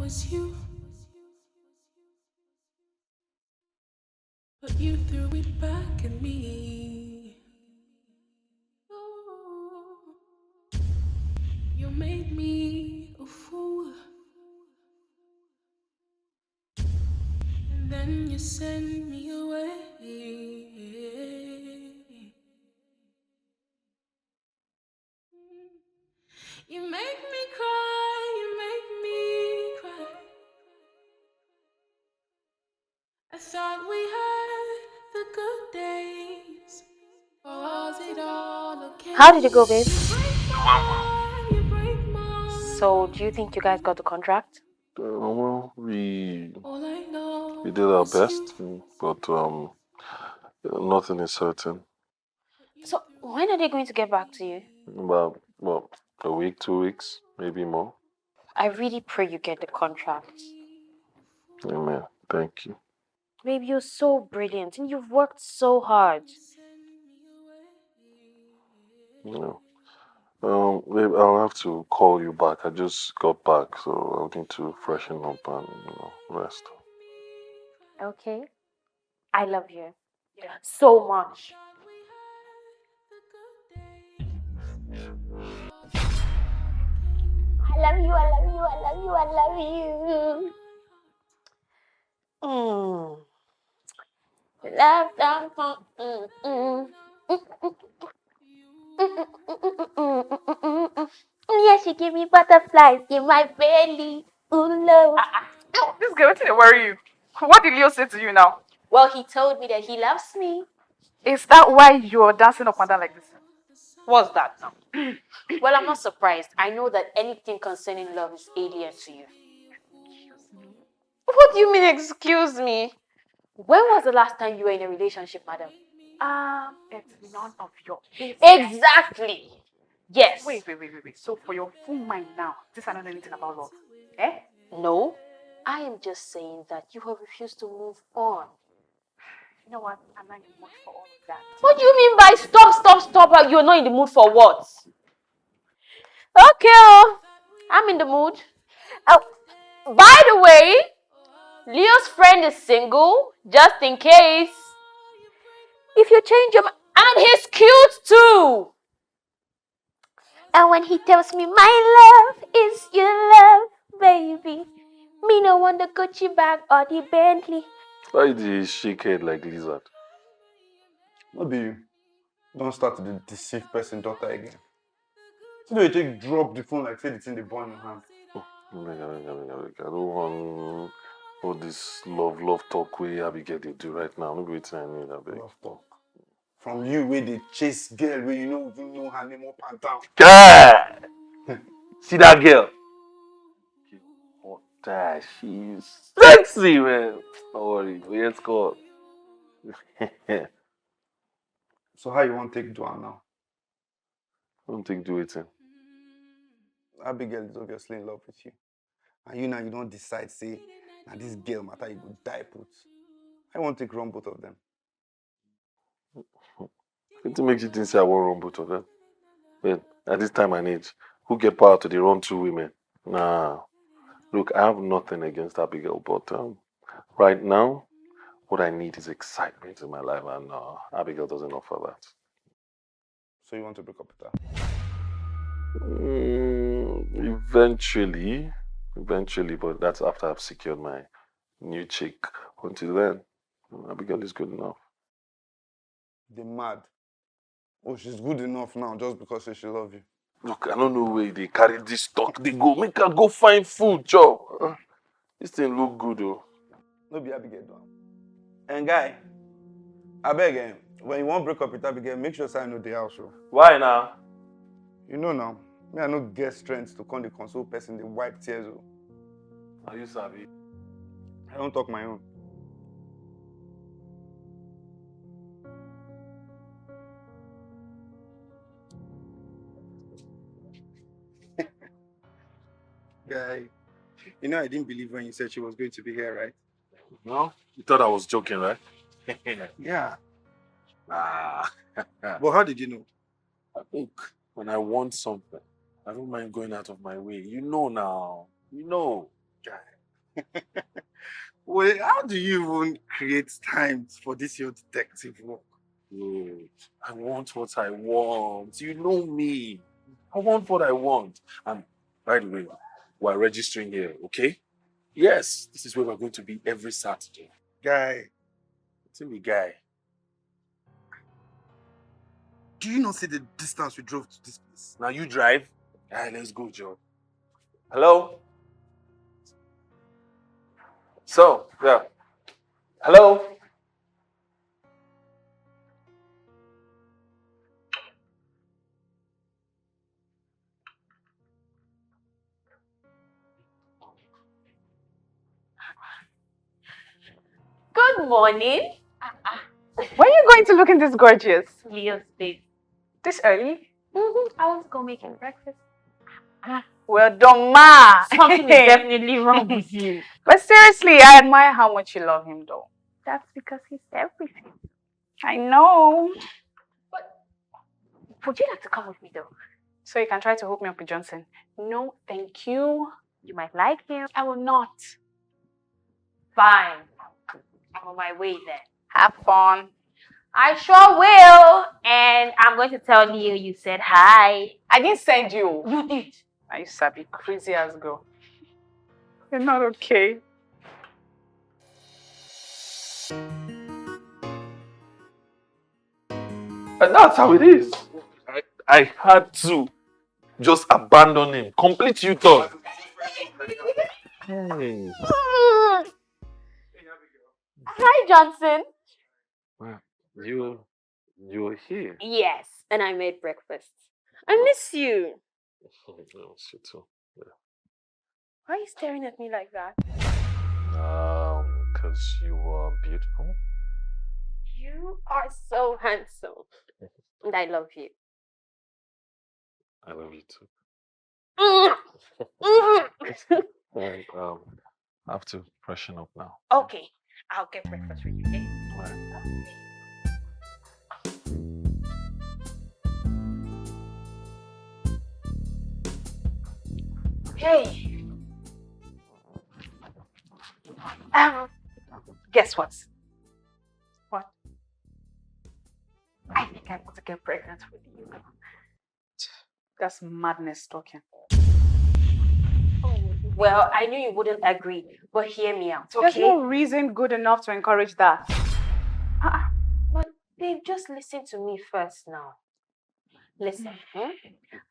was you, but you threw it back at me. Ooh, you made me a fool, and then you sent me away. You make me cry, you make me cry. I thought we had the good days. Or was it all okay? How did it go, babe? You break my heart, you break my So, do you think you guys got the contract? Well, we all I know we did our is best, you. but nothing is certain. So, when are they going to get back to you? About well, a week, 2 weeks, maybe more. I really pray you get the contract. Amen. Thank you. Babe, you're so brilliant and you've worked so hard. Yeah. Babe, I'll have to call you back. I just got back, so I'll need to freshen up and rest. Okay? I love you so much. I love you, I love you, I love you, I love you. Mm. Love, love, yes, she give me butterflies in my belly. Ooh, love. Oh, this girl, what did they worry you? What did Leo say to you now? Well, he told me that he loves me. Is that why you're dancing up and down like this? What's that now? Well, I'm not surprised. I know that anything concerning love is alien to you. What do you mean, excuse me? When was the last time you were in a relationship, madam? It's none of your business. Exactly. Yes. Wait. So for your full mind now, this I don't know anything about love. Eh? No, I am just saying that you have refused to move on. You know what? I'm not in the mood for all of that. What do you mean by stop? You're not in the mood for what? Okay, oh, I'm in the mood. Oh, by the way, Leo's friend is single, just in case. If you change your mind, and he's cute too. And when he tells me my love is your love, baby, me no want the Gucci bag or the Bentley. Why did you shake head like lizard? Not be you. Don't start to deceive person daughter again. So you take drop the phone like say it's in the burn in your hand. I don't want all this love talk we Abigail they do right now. Maybe it's I need a bit. Love talk. From you where they chase girl where you don't even know her name up and down. God! See that girl? Oh, that she's sexy, man. Don't worry, let's go. So how you want to take do her now? Don't think do it. Abigail is obviously in love with you. And you now you don't decide, say, now this girl matter you go die put. I want to take run both of them. It makes you think say I won't run both of them. But at this time and age, who get power to the run two women? Nah. Look, I have nothing against Abigail, but right now, what I need is excitement in my life, and Abigail doesn't offer that. So you want to break up with her? Eventually, but that's after I've secured my new chick. Until then, Abigail is good enough. They mad. Oh, she's good enough now just because she love you. Look, I don't know where they carry this stock. They go make her go find food, job. This thing look good, though. No be Abigail down. And guy, I beg him, when you want break up with Abigail, make sure say I know the house. Oh. Why now? You know now, me I no get strength to come the console person, they wipe tears. Oh. Are you savvy? I don't talk my own. Guy, you know I didn't believe when you said she was going to be here, right? No? You thought I was joking, right? Yeah. Ah. But how did you know? Look, when I want something, I don't mind going out of my way. You know now. You know. Wait, how do you even create time for this your detective work? Dude, I want what I want. You know me. I want what I want. And by the way, we're registering here, okay? Yes, this is where we're going to be every Saturday. Guy, Tell me, guy. do you not see the distance we drove to this place? Now you drive. Alright, let's go, Joe. Hello? So, yeah. Hello? Good morning. Where are you going to looking this gorgeous? Leo's place. This early? I want to go making breakfast. Well done, ma. Something is definitely wrong with you. But seriously, I admire how much you love him, though. That's because he's everything. I know. But would you like to come with me though? So you can try to hook me up with Johnson. No, thank you. You might like him. I will not. Fine. I'm on my way then. Have fun. I sure will. And I'm going to tell Leo you said hi. I didn't send you. You did. I used to be crazy as girl. You're not okay. And that's how it is. I had to just abandon him. Complete U-turn. Hey. Hi, Johnson. Wow. You're here. Yes, and I made breakfast. I miss you. Oh, shit too. Why are you staring at me like that? Because you are beautiful. You are so handsome. And I love you. I love you too. Okay, And I have to freshen up now. I'll get breakfast for you, okay? Hey. Guess what? What? I think I want to get pregnant with you. That's madness talking. Oh, well, I knew you wouldn't agree, but hear me out, okay? There's no reason good enough to encourage that. But babe, just listen to me first now. Listen,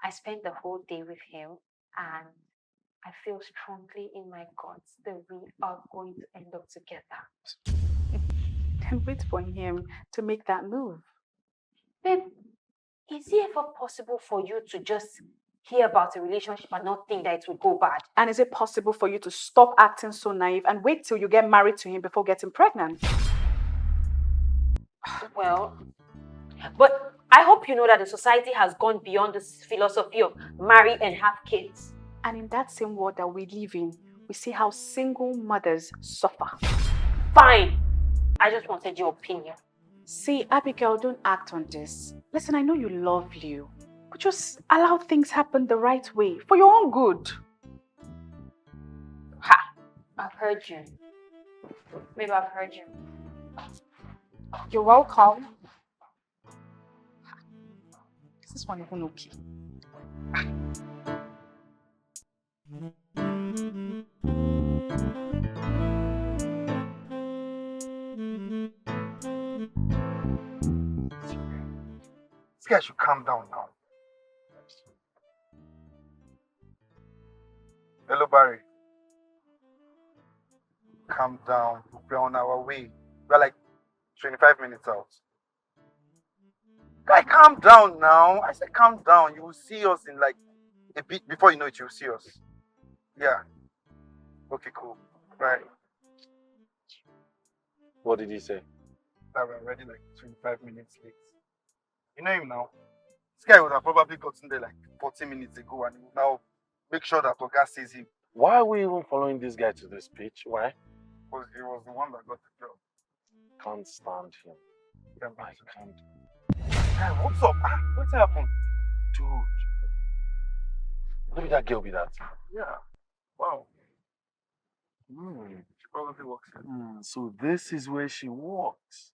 I spent the whole day with him and I feel strongly in my guts that we are going to end up together. Then wait for him to make that move. Babe, is it ever possible for you to just hear about a relationship and not think that it will go bad? And is it possible for you to stop acting so naive and wait till you get married to him before getting pregnant? Well, but I hope you know that the society has gone beyond this philosophy of marry and have kids. And in that same world that we live in, we see how single mothers suffer. Fine. I just wanted your opinion. See, Abigail, don't act on this. Listen, I know you love Leo, but just allow things happen the right way for your own good. I've heard you. Maybe I've heard you. You're welcome. Is this one even okay? This guy should calm down now. Hello, Barry. Calm down. We're on our way. We're like 25 minutes out. Guy, calm down now. I said calm down. You will see us in like a bit. Before you know it, you'll see us. Yeah. Okay, cool. Bye. What did he say? That we're already like 25 minutes late. You know him now. This guy would have probably gotten there like 40 minutes ago and he will now make sure that Oga sees him. Why are we even following this guy to this pitch? Why? Because he was the one that got the job. Can't stand him. Yeah, I can't. Hey, what's up? What's happened? Dude. Maybe that girl be that. Yeah. Wow. probably works here. So this is where she works.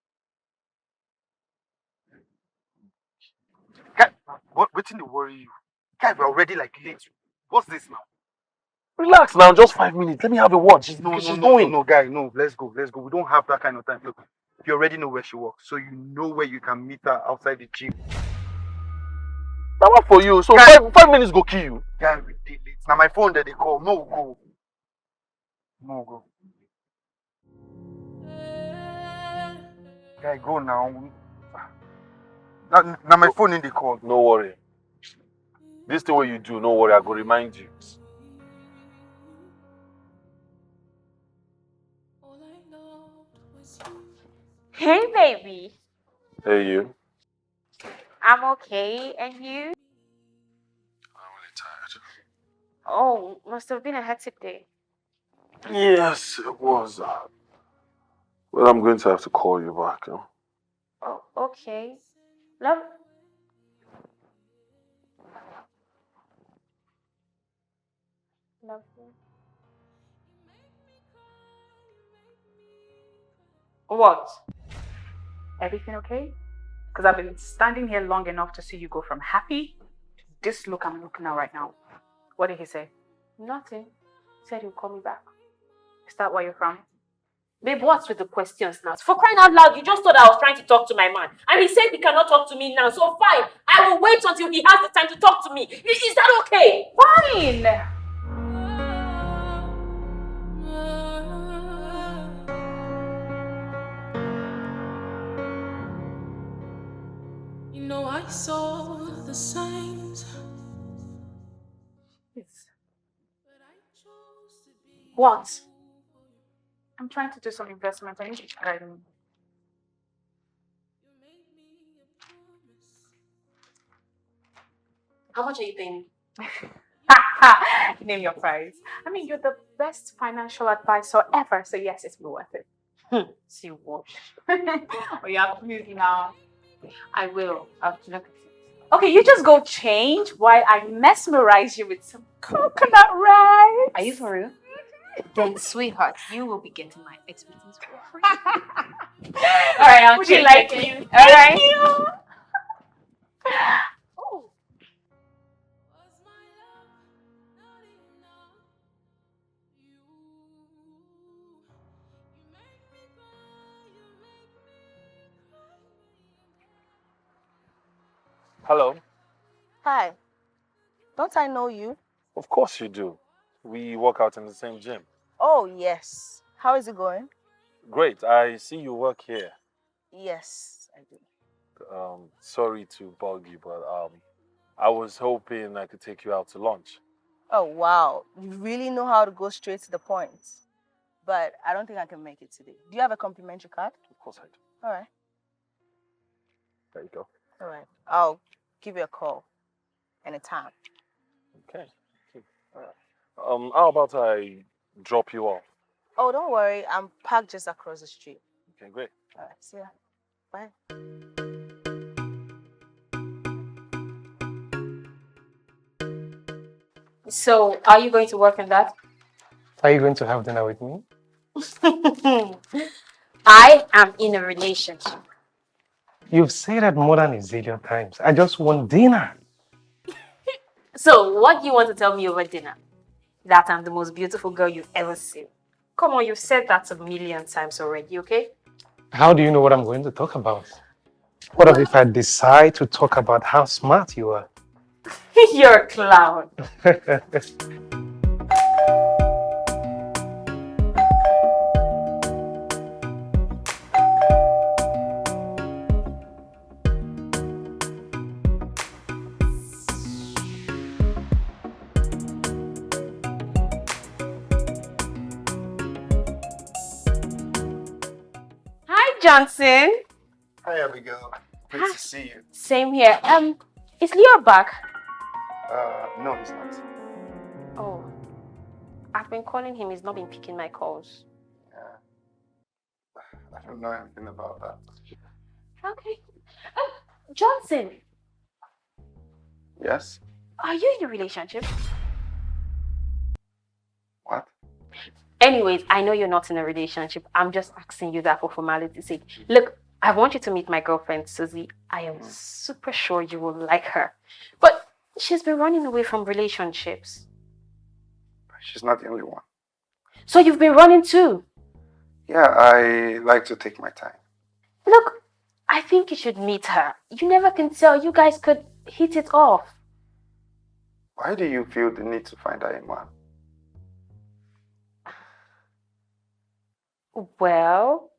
Guy, what's in the worry you? Guy, we're already like late. What's this now? Relax now, just 5 minutes. Let me have a watch. She's going. No, guy, no. Let's go. We don't have that kind of time. Look, you already know where she works, so you know where you can meet her outside the gym. Now what for you? So Guy, 5 minutes go kill you. Guy, we did late. Now my phone that they call. No, go. No, go. Guy, go now. Now my phone in the call. No worry. This thing what you do, no worry, I go remind you. Hey, baby. Hey, you. I'm okay. And you? I'm really tired. Oh, must have been a hectic day. Yes, it was. Well, I'm going to have to call you back. Oh, okay. Love. Love you. What? Everything okay? Because I've been standing here long enough to see you go from happy to this look I'm looking at right now. What did he say? Nothing. He said he'll call me back. Is that why you're frowning? Babe, what's with the questions now? For crying out loud, you just thought I was trying to talk to my man. And he said he cannot talk to me now. So fine, I will wait until he has the time to talk to me. Is that okay? Fine! You know I saw the signs. Yes. What? I'm trying to do some investment. I need you to guide me. How much are you paying? Name your price. I mean, you're the best financial advisor ever, so yes, it's worth it. See what? Oh, you have to move now. I will. I'll look at it. Okay, you just go change while I mesmerize you with some coconut rice. Are you for real? Then, sweetheart, you will be getting my expertise for free. All right, I'll Would change. you like it. it? All right. Thank you. Oh. Hello. Hi. Don't I know you? Of course you do. We work out in the same gym. Oh, yes. How is it going? Great. I see you work here. Yes, I do. Sorry to bug you, but I was hoping I could take you out to lunch. Oh, wow. You really know how to go straight to the point. But I don't think I can make it today. Do you have a complimentary card? Of course I do. All right. There you go. All right. I'll give you a call anytime. Okay. All right. How about I drop you off? Oh, don't worry. I'm parked just across the street. Okay, great. All right. See ya. Bye. So, are you going to work on that? Are you going to have dinner with me? I am in a relationship. You've said that more than a zillion times. I just want dinner. So, what do you want to tell me over dinner? That I'm the most beautiful girl you've ever seen. Come on, you've said that a million times already, okay? How do you know what I'm going to talk about? What if I decide to talk about how smart you are? You're a clown. Hi, Johnson. Hi, Abigail. Good to see you. Same here. Is Leo back? No, he's not. Oh, I've been calling him. He's not been picking my calls. Yeah. I don't know anything about that. Okay. Johnson, Yes? are you in a relationship? What? Anyways, I know you're not in a relationship. I'm just asking you that for formality's sake. Look, I want you to meet my girlfriend, Susie. I am super sure you will like her. But she's been running away from relationships. She's not the only one. So you've been running too. Yeah, I like to take my time. Look, I think you should meet her. You never can tell. You guys could hit it off. Why do you feel the need to find out a man? Well,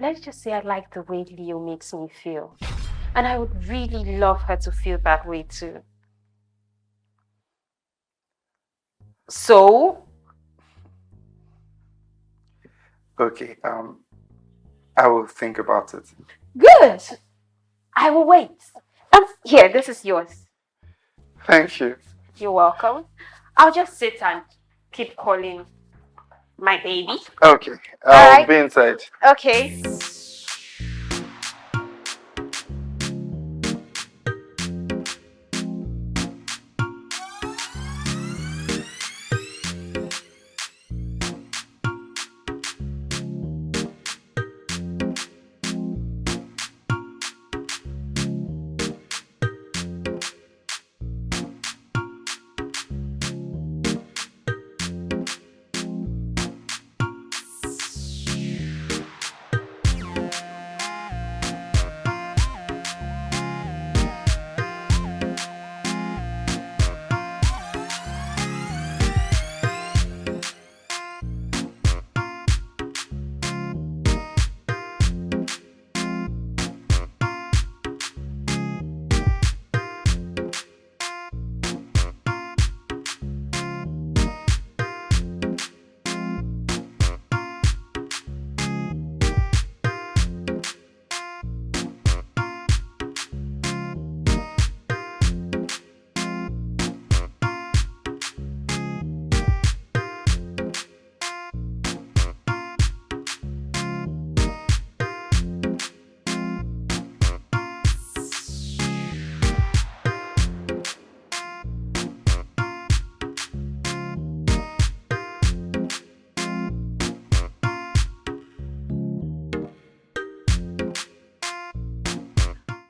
let's just say I like the way Leo makes me feel. And I would really love her to feel that way too. So? Okay, I will think about it. Good. I will wait. Here, this is yours. Thank you. You're welcome. I'll just sit and keep calling my baby. Okay, All I'll right. be inside. Okay.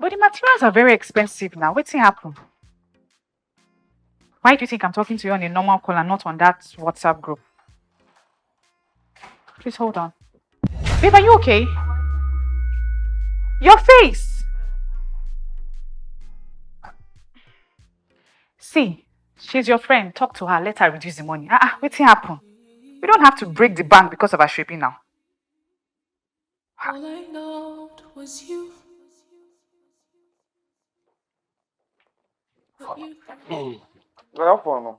But the materials are very expensive now. What's happen? Why do you think I'm talking to you on a normal call and not on that WhatsApp group? Please hold on. Babe, are you okay? Your face! See, she's your friend. Talk to her. Let her reduce the money. What's happen? We don't have to break the bank because of her shipping now. All I loved was you. But you How far now?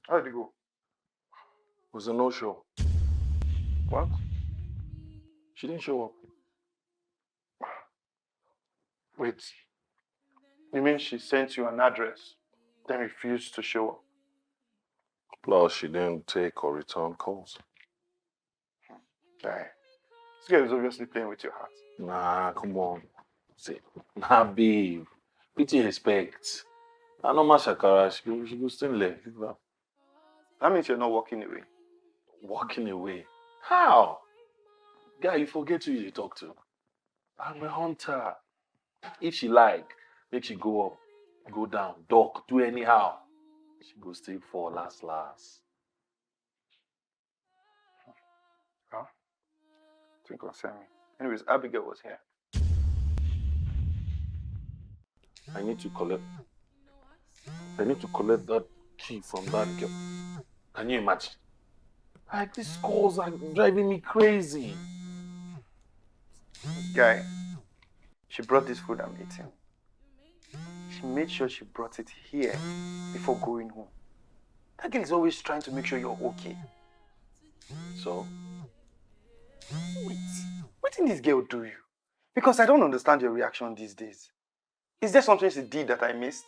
How did it go? It was a no-show. What? She didn't show up. Wait. You mean she sent you an address, then refused to show up? Plus, she didn't take or return calls. Guy, this girl is obviously playing with your heart. Nah, come on. See, nah, babe. Pity respect. I know my Shakara, she go still there. That means you're not walking away. Walking away? How? Guy, you forget who you talk to. I'm a hunter. If she like, make she go up, go down, duck, do anyhow. She go stay for last. Huh? Don't concern me. Anyways, Abigail was here. I need to collect that key from that girl. Can you imagine? Like, these calls are driving me crazy. Guy, she brought this food I'm eating. She made sure she brought it here before going home. That girl is always trying to make sure you're okay. So? Wait, what did this girl do you? Because I don't understand your reaction these days. Is there something she did that I missed?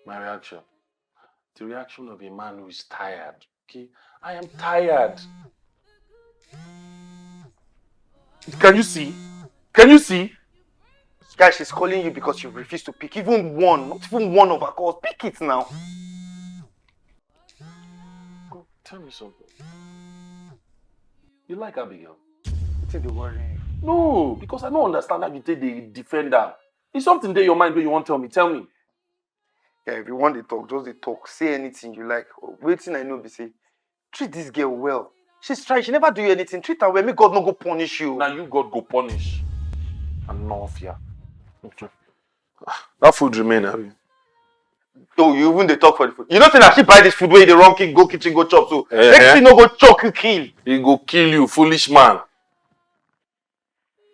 My reaction? The reaction of a man who is tired. Okay? I am tired. Can you see? Can you see? Guys, she's calling you because you refuse to pick even one, not even one of her calls. Pick it now. Good. tell me something. You like Abigail? It's the worry. No, because I don't understand how you take the defender. Is something there in your mind where you want to tell me? Tell me. Yeah, if you want to talk, just the talk. Say anything you like. Waiting, I know, be say, treat this girl well. She's trying. She never do you anything. Treat her well. May God not go punish you. Now you God go punish. Enough here. That food remain, have you? Oh, you even they talk for the food. You know, say that she buy this food where the wrong king go kitchen go chop. So next thing no go choke you kill. He go kill you, foolish man.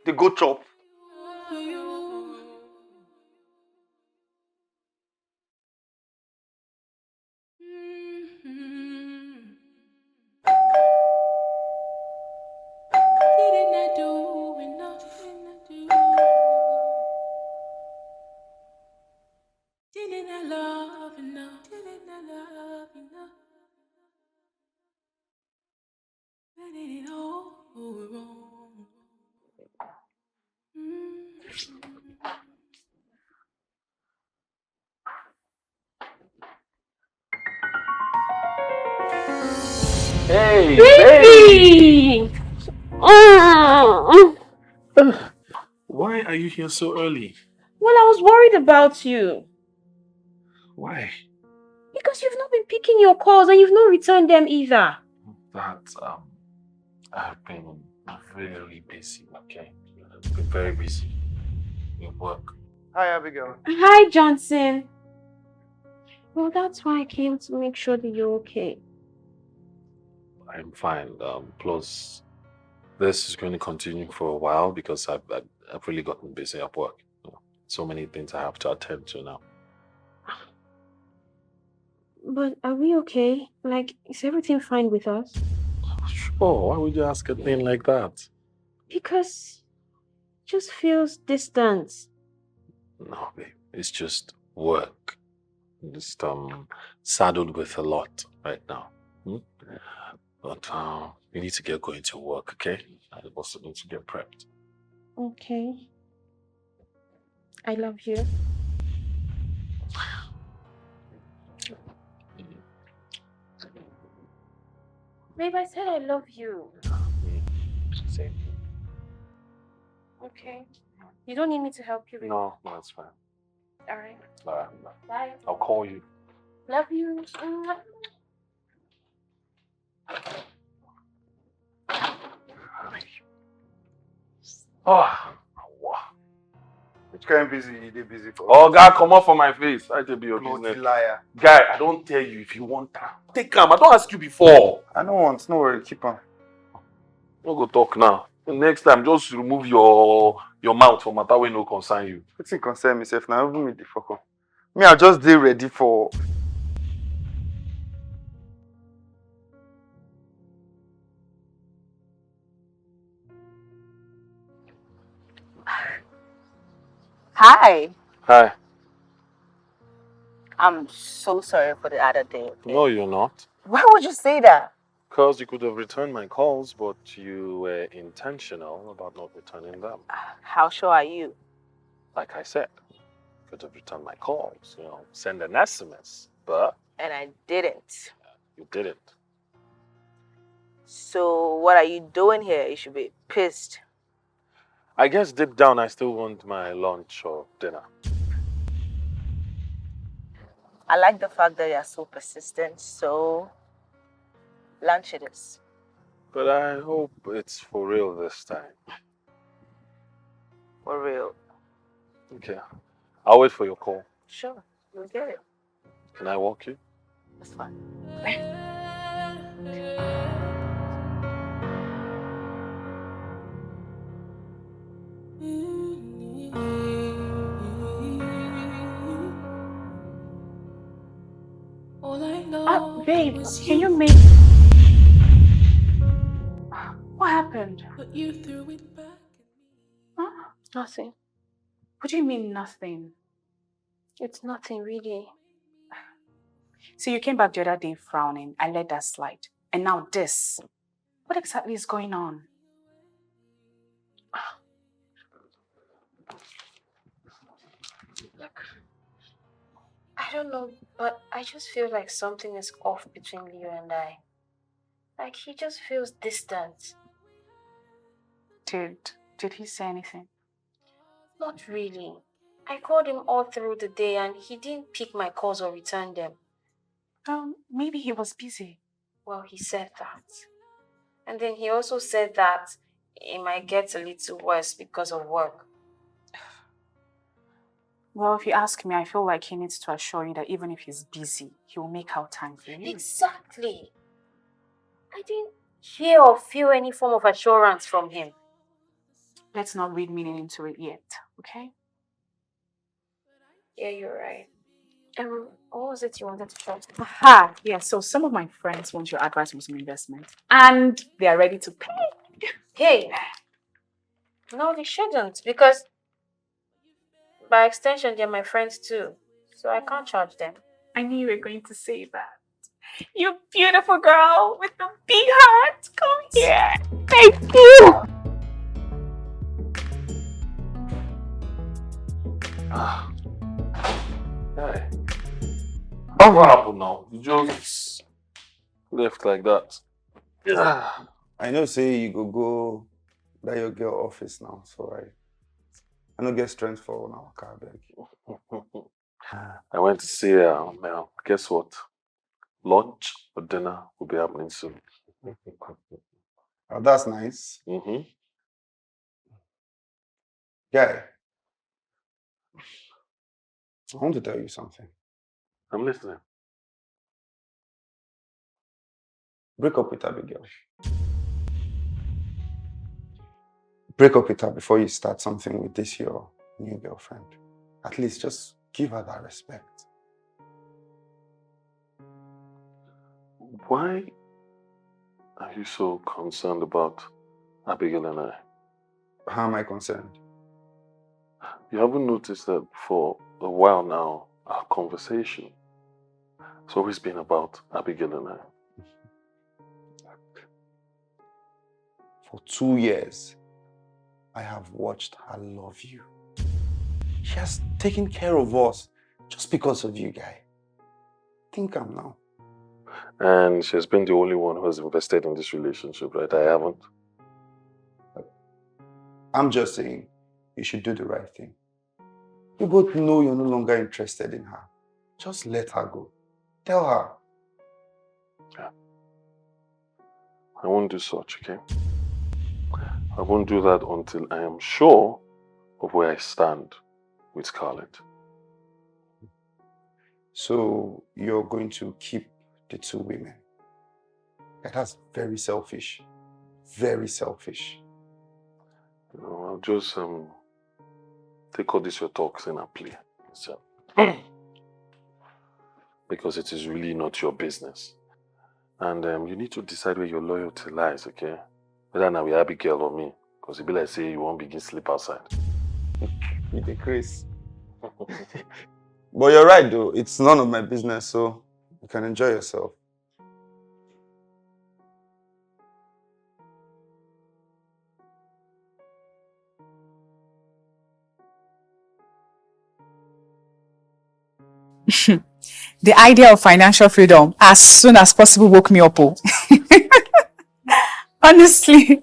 They go chop. Didn't I do enough? Didn't I love enough? Didn't I love enough? Where did it all go wrong? Hey, Baby! Mm. Why are you here so early? Well, I was worried about you. Why? Because you've not been picking your calls and you've not returned them either. That, I've been very busy, okay? I've been very busy in work. Hi, Abigail. Hi, Johnson. Well, that's why I came to make sure that you're okay. I'm fine. Plus, this is going to continue for a while because I've really gotten busy at work. So many things I have to attend to now. But are we okay? Like, is everything fine with us? Sure, why would you ask a thing like that? Because it just feels distant. No, babe. It's just work. Just saddled with a lot right now. But you need to get going to work, okay? I also need to get prepped. Okay. I love you. Babe, I said I love you. Same. Okay. You don't need me to help you. No, it's fine. All right. Bye. I'll call you. Love you. Oh, wow. Which kind of busy you dey busy for? Oh, God, come off from my face. I tell you your Bloody business. liar. Guy, I don't tell you if you want that. Take him. I don't ask you before. I don't want. No worry. Keep on. Don't go talk now. Next time, just remove your mouth from matter wey no concern you. Wetin concern myself now? Even me the fuck up. Me, I just dey ready for. Hi. Hi. I'm so sorry for the other day. Okay? No, you're not. Why would you say that? Because you could have returned my calls, but you were intentional about not returning them. How sure are you? Like I said, you could have returned my calls, send an SMS, but And I didn't. you didn't. So what are you doing here? You should be pissed. I guess deep down I still want my lunch or dinner. I like the fact that you're so persistent, so lunch it is. But I hope it's for real this time. For real. Okay. I'll wait for your call. Sure, you'll get it. Can I walk you? That's fine. All I know Babe, was can you you make... What happened? put you through it back at me. Huh? Nothing. What do you mean nothing? It's nothing, really. So you came back the other day frowning. I let that slide. And now this. What exactly is going on? Look, I don't know, but I just feel like something is off between Leo and I. Like he just feels distant. Did he say anything? Not really. I called him all through the day and he didn't pick my calls or return them. Maybe he was busy. Well, he said that. And then he also said that it might get a little worse because of work. Well, if you ask me, I feel like he needs to assure you that even if he's busy, he will make out time for you. Exactly. I didn't hear or feel any form of assurance from him. Let's not read meaning into it yet, okay? Yeah, you're right. What was it you wanted to talk about? Aha! Yeah, so some of my friends want your advice on some investment. And they are ready to pay. Hey! No, they shouldn't, because by extension, they're my friends too. So I can't charge them. I knew you were going to say that. You beautiful girl with the big heart. Come here. Thank you. Hey. What happened now? You just left like that. Yeah. I know say you go that your girl office now, so I don't get strength for our car bag. I went to see her. Now, guess what? Lunch or dinner will be happening soon. Oh, that's nice. Mm-hmm. Guy, I want to tell you something. I'm listening. Break up with Abigail. Break up with her before you start something with this your new girlfriend. At least just give her that respect. Why are you so concerned about Abigail and I? How am I concerned? You haven't noticed that for a while now, our conversation has always been about Abigail and I. For 2 years, I have watched her love you. She has taken care of us just because of you, guy. Think I'm now. And she's been the only one who has invested in this relationship, right? I haven't. I'm just saying, you should do the right thing. You both know you're no longer interested in her. Just let her go. Tell her. Yeah. I won't do such, okay? I won't do that until I am sure of where I stand with Scarlett. So you're going to keep the 2 women. That's very selfish. Very selfish. You know, I'll just take all this your talks in and play. So, because it is really not your business. And you need to decide where your loyalty lies, okay? Whether now we Abigail or me. Because it be like say you won't begin sleep outside. You the Chris. But you're right though, it's none of my business, so you can enjoy yourself. The idea of financial freedom as soon as possible woke me up. Oh. Honestly.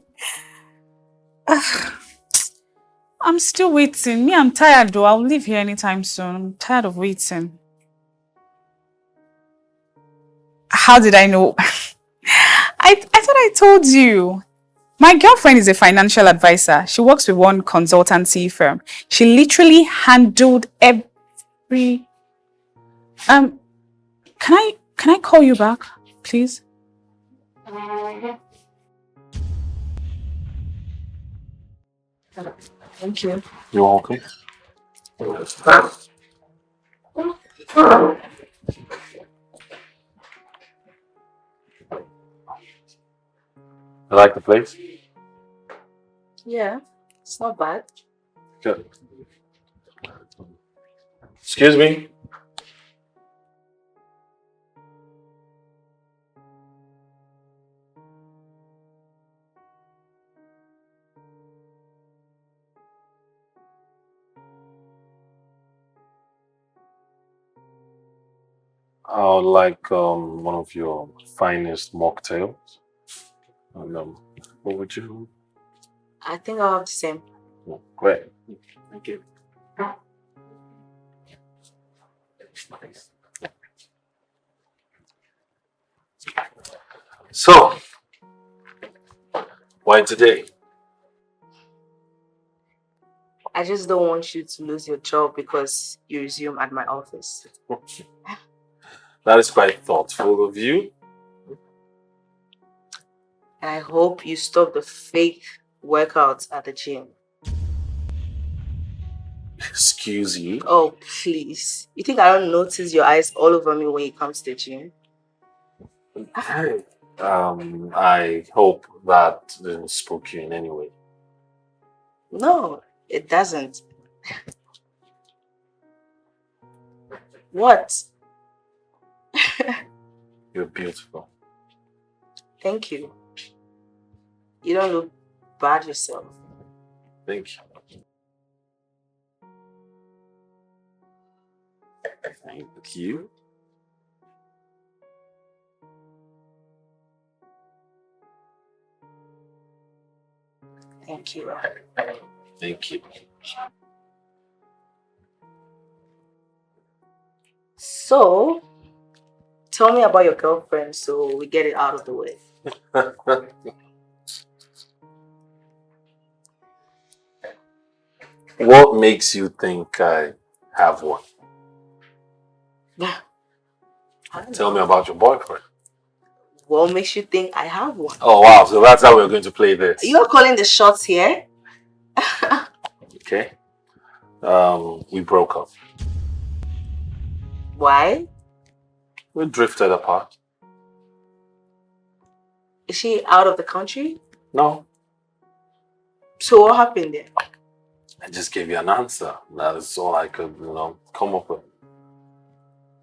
I'm still waiting. Me, I'm tired though. I'll leave here anytime soon. I'm tired of waiting. How did I know? I thought I told you. My girlfriend is a financial advisor. She works with one consultancy firm. She literally handled every... Can I call you back, please? Thank you. You're welcome. You like the place? Yeah, it's not bad. Good. Excuse me. I would like one of your finest mocktails. And what would you? I think I'll have the same. Oh, great. Thank you. So, why today? I just don't want you to lose your job because you resume at my office. That is quite thoughtful of you. And I hope you stop the fake workouts at the gym. Excuse you. Oh, please. You think I don't notice your eyes all over me when you come to the gym? I hope that didn't spook you in any way. No, it doesn't. What? You're beautiful. Thank you. You don't look bad yourself. Thank you. Thank you. Thank you. Thank you. So, tell me about your girlfriend so we get it out of the way. What makes you think I have one? Tell me about your boyfriend. What makes you think I have one? Oh wow, so that's how we're going to play this. You're calling the shots here? Okay. We broke up. Why? We drifted apart. Is she out of the country? No, So what happened there? I just gave you an answer. That is all I could, come up with.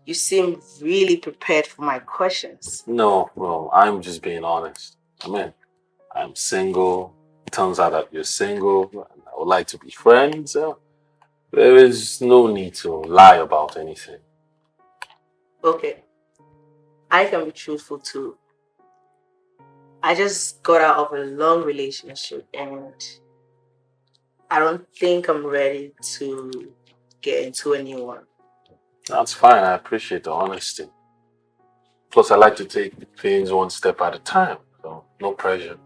You seem really prepared for my questions. No, I'm just being honest. I mean, I'm single. Turns out that you're single. And I would like to be friends. There is no need to lie about anything. Okay, I can be truthful too. I just got out of a long relationship and I don't think I'm ready to get into a new one. That's fine. I appreciate the honesty. Plus, I like to take things one step at a time. So, no pressure.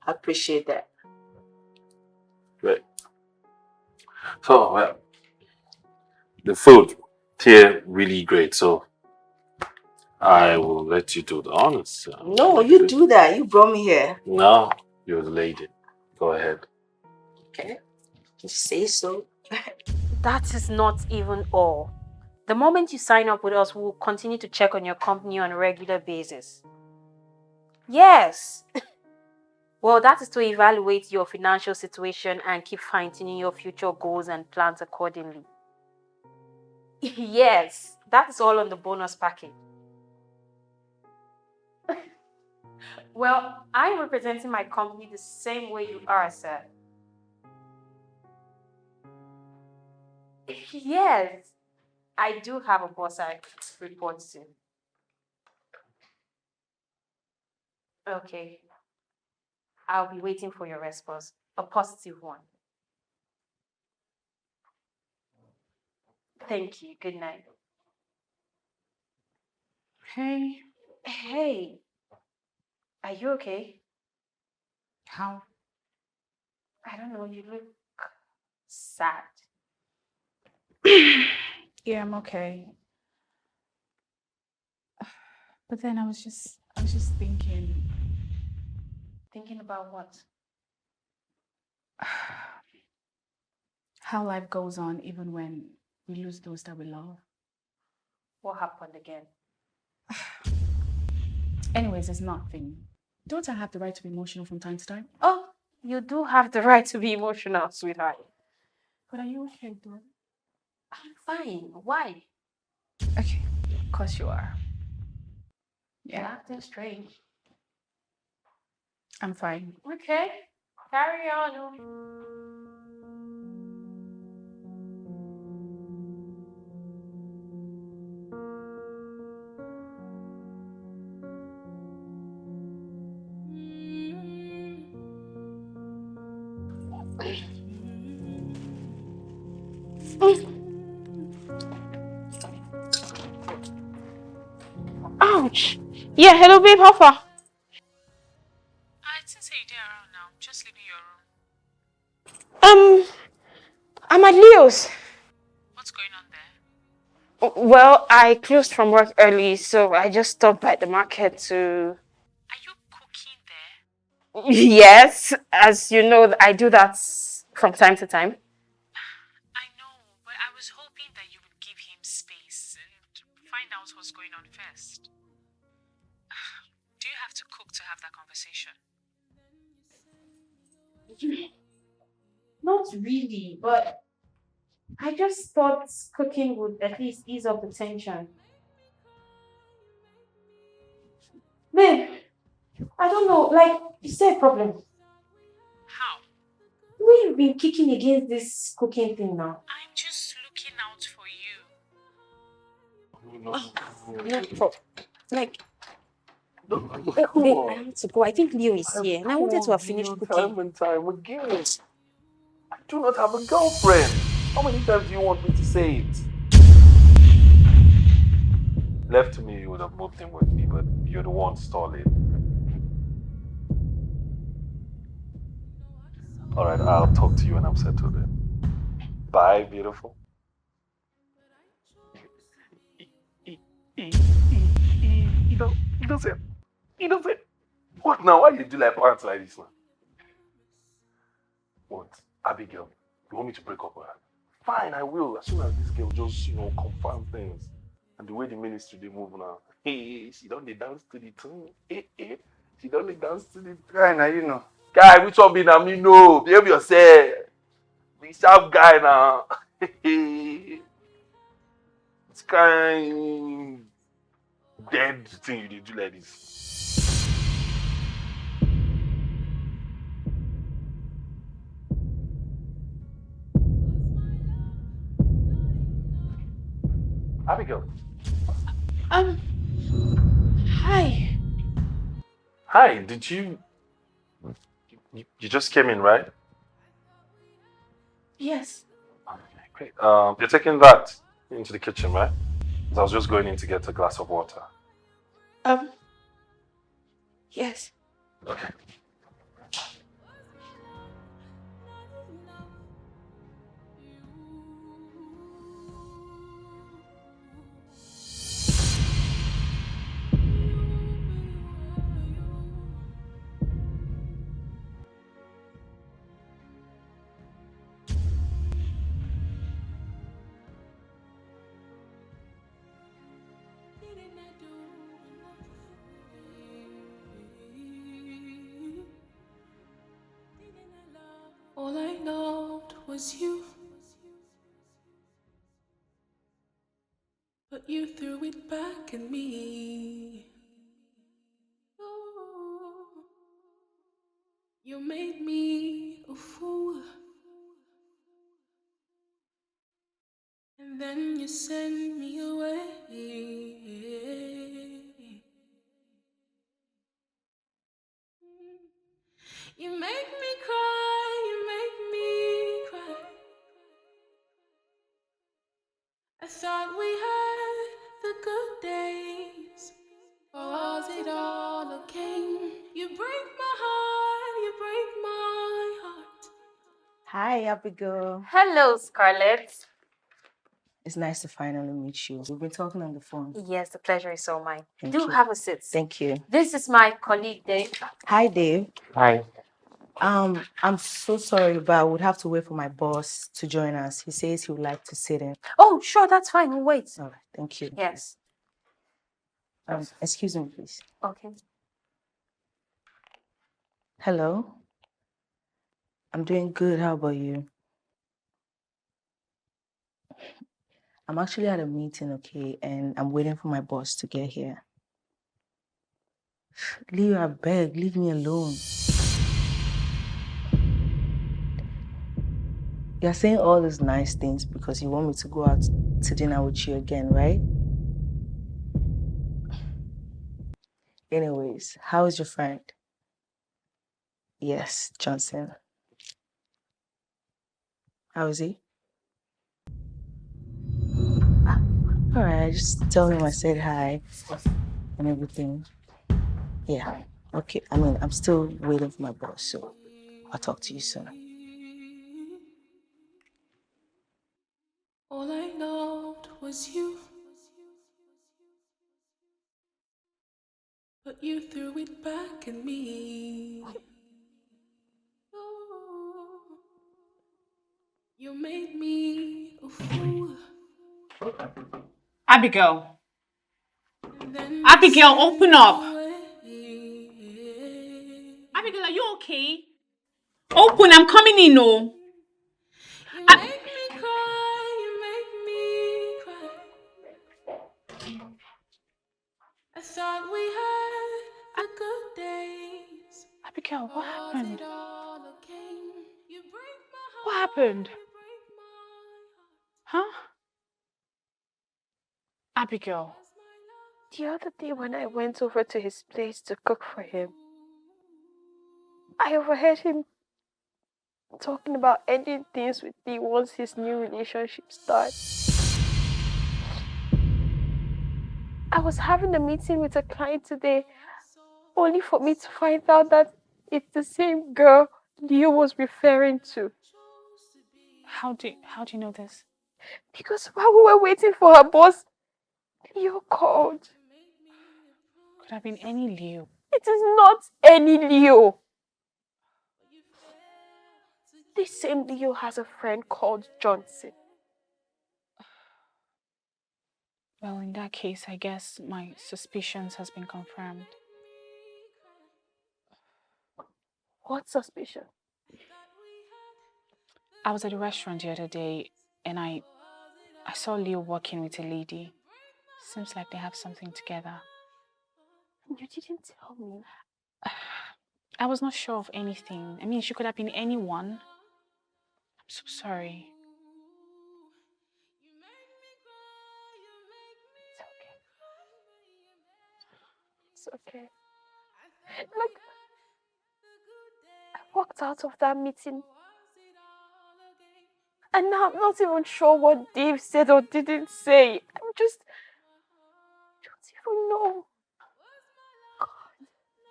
I appreciate that. Great. So, well, the food here really great. So, I will let you do the honors. No, you do that. You brought me here. No, you're the lady. Go ahead. Okay, you say so. That is not even all. The moment you sign up with us, we'll continue to check on your company on a regular basis. Yes. Well, that is to evaluate your financial situation and keep fine-tuning your future goals and plans accordingly. Yes, that is all on the bonus package. Well, I'm representing my company the same way you are, sir. Yes, I do have a boss I report to. Okay, I'll be waiting for your response. A positive one. Thank you. Good night. Hey, Hey, are you okay? how? I don't know, you look sad. Yeah, I'm okay. But then I was just thinking, Thinking about what? how life goes on even when we lose those that we love. What happened again? Anyways, it's nothing. Don't I have the right to be emotional from time to time? Oh, you do have the right to be emotional, sweetheart. But are you okay, though? I'm fine. Why? Okay, of course you are. You're Yeah, acting strange. I'm fine. Okay, carry on. Ouch. Yeah, hello babe, how far? I didn't say you're around now. I'm just leaving your room. I'm at Leo's. What's going on there? Well, I closed from work early, so I just stopped by the market to... Are you cooking there? Yes, as you know, I do that from time to time. I know, but I was hoping that you would give him space and find out what's going on first. Do you have to cook to have that conversation? Not really, but I just thought cooking would at least ease up the tension. Babe, I don't know, like, is there a problem? How? We've been kicking against this cooking thing now. I'm just looking out for you. No problem. Like, Come babe, I on. have to go. I think Leo is here, and I wanted to have finished cooking. Time and time again. I do not have a girlfriend. How many times do you want me to say it? Left to me, you would have moved in with me, but you're the one stalling. Alright, I'll talk to you when I'm settled in. Bye, beautiful. He doesn't. He doesn't. What now? Why you do like pants like this now? What? Abigail, you want me to break up with her? Fine, I will. As soon as this girl just, confirm things. And the way the ministry they move now. Hey, she don't dance to the tune. Hey. She don't dance to the Guy, now you know. guy. Which one be now me? No, behave yourself. Be sharp guy now. It's kind dead thing you did do like this. Abigail. Hi. Hi, did you just came in, right? Yes. Okay, great. You're taking that into the kitchen, right? 'Cause I was just going in to get a glass of water. Yes. Okay. All I loved was you, but you threw it back at me. Ooh, you made me a fool, and then you sent me away. You make me cry, you make me cry. I thought we had the good days. Or was it all okay? You break my heart, you break my heart. Hi, Abigail. Hello, Scarlett. It's nice to finally meet you. We've been talking on the phone. Yes, the pleasure is all mine. Thank Do you. have a seat. Thank you. This is my colleague, Dave. Hi, Dave. Hi. I'm so sorry, but I would have to wait for my boss to join us. He says he would like to sit in. Oh, sure, that's fine. We'll wait. All right, thank you. Yes. Excuse me, please. Okay. Hello. I'm doing good. How about you? I'm actually at a meeting, okay, and I'm waiting for my boss to get here. Leo, I beg, leave me alone. You're saying all these nice things because you want me to go out to dinner with you again, right? Anyways, how is your friend? Yes, Johnson. How is he? Alright, just tell him I said hi and everything. Yeah. Okay. I mean, I'm still waiting for my boss, so I'll talk to you soon. All I loved was you, but you threw it back at me. Oh, you made me a fool. Abigail. And then you Abigail, sent open up. away. Abigail, are you okay? Open, I'm coming in, oh. You make me cry, you make me cry. I thought we had the good days. Abigail, what Was happened? it all a game? You break my What heart, happened? you break my heart. Huh? Abigail. Was my love The other day when I went over to his place to cook for him, I overheard him talking about ending things with me once his new relationship starts. I was having a meeting with a client today, only for me to find out that it's the same girl Leo was referring to. How do you know this? Because while we were waiting for her boss, Leo called. Could have been any Leo. It is not any Leo. This same Leo has a friend called Johnson. Well, in that case, I guess my suspicions has been confirmed. What suspicion? I was at a restaurant the other day and I saw Leo walking with a lady. Seems like they have something together. You didn't tell me. I was not sure of anything. I mean, she could have been anyone. I'm so sorry. It's okay. Look, I walked out of that meeting and now I'm not even sure what Dave said or didn't say. I don't even know.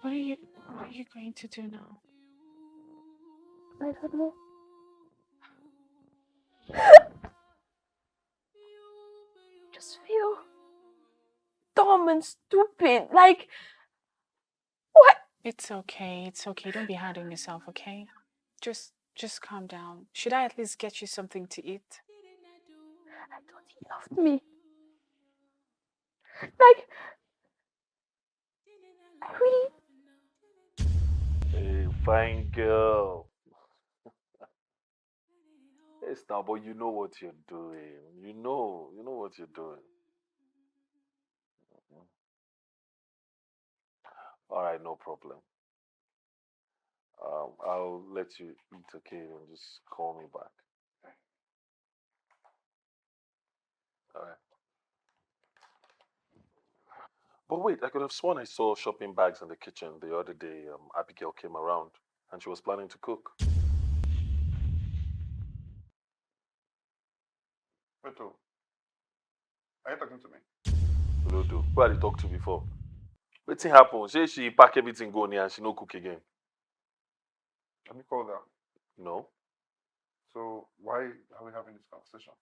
What are you going to do now? I don't know. Just feel dumb and stupid. Like, what? It's okay. It's okay. Don't be hard on yourself, okay? Just calm down. Should I at least get you something to eat? I thought he loved me. Like, I really... Hey, fine girl. Hey, now, but you know what you're doing. You know what you're doing. All right, no problem. I'll let you eat, okay, and just call me back. All right. But wait, I could have sworn I saw shopping bags in the kitchen the other day. Abigail came around and she was planning to cook. Beto, are you talking to me? Lodo, who had you talked to before? Wetin happen? Say she pack everything go near and she no cook again. Let me call her. No? So why are we having this conversation?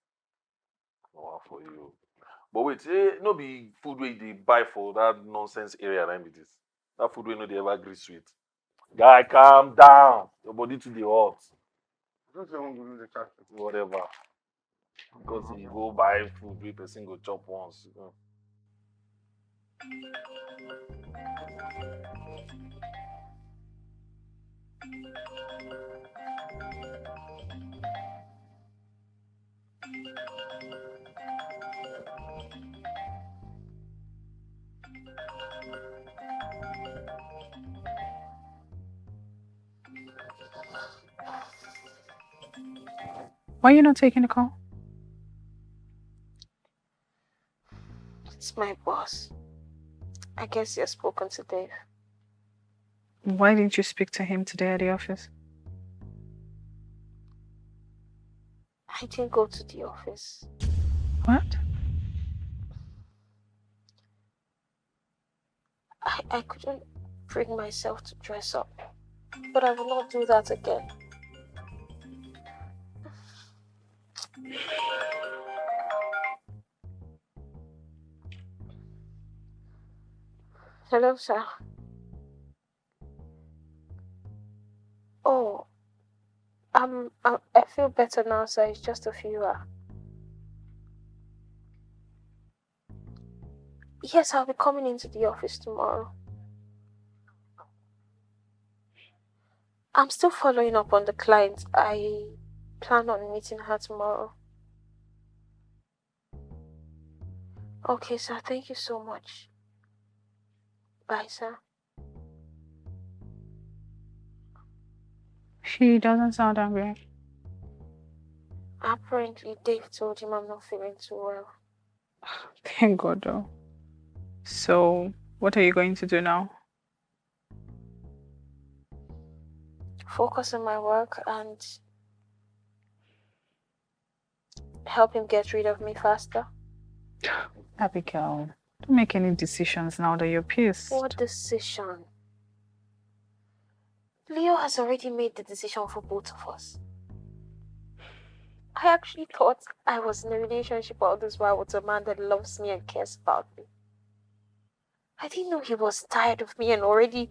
No, for you. But wait, no be food wey they buy for that nonsense area like this. That food wey no dey ever gree sweet. Guy, calm down. Your body too dey hot. I don't even go the chat. Whatever. Because you go buy food wey person go chop once. You know. Why are you not taking the call? It's my boss. I guess you've spoken to Dave. Why didn't you speak to him today at the office? I didn't go to the office. What? I couldn't bring myself to dress up. But I will not do that again. Hello, sir. Oh, I feel better now, sir. It's just a fever. Yes, I'll be coming into the office tomorrow. I'm still following up on the client. I plan on meeting her tomorrow. Okay, sir. Thank you so much. Bye, sir. She doesn't sound angry. Apparently, Dave told him I'm not feeling too well. Thank God, though. So, what are you going to do now? Focus on my work and help him get rid of me faster. Abigail, don't make any decisions now that you're pissed. What decision? Leo has already made the decision for both of us. I actually thought I was in a relationship all this while with a man that loves me and cares about me. I didn't know he was tired of me and already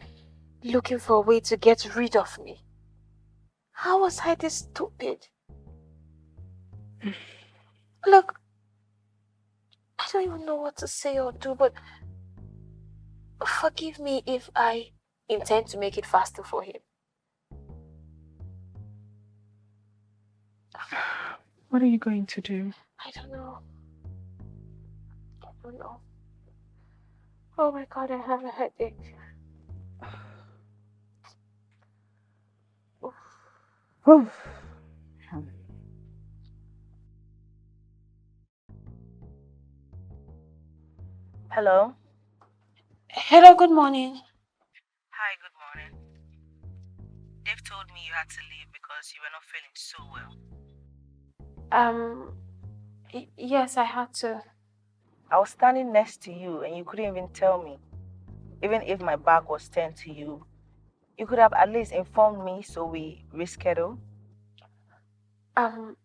looking for a way to get rid of me. How was I this stupid? Look, I don't even know what to say or do, but forgive me if I intend to make it faster for him. What are you going to do? I don't know. I don't know. Oh my God, I have a headache. Hello. Hello, good morning. Hi, good morning. Dave told me you had to leave because you were not feeling so well. Yes, I had to. I was standing next to you and you couldn't even tell me. Even if my back was turned to you, you could have at least informed me so we reschedule. I'm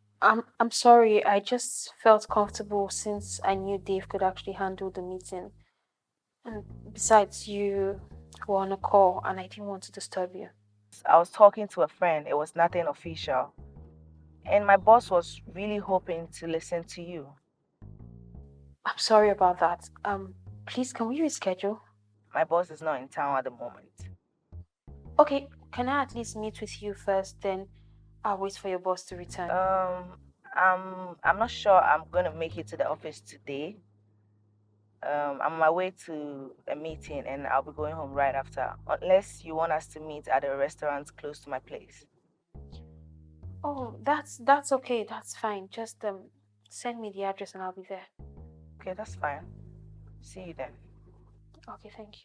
sorry. I just felt comfortable since I knew Dave could actually handle the meeting. And besides, you were on a call and I didn't want to disturb you. I was talking to a friend. It was nothing official. And my boss was really hoping to listen to you. I'm sorry about that. Please, can we reschedule? My boss is not in town at the moment. Okay, can I at least meet with you first, then I'll wait for your boss to return. I'm not sure I'm gonna make it to the office today. I'm on my way to a meeting and I'll be going home right after, unless you want us to meet at a restaurant close to my place. Oh, that's okay. That's fine. Just send me the address and I'll be there. Okay, that's fine. See you then. Okay, thank you.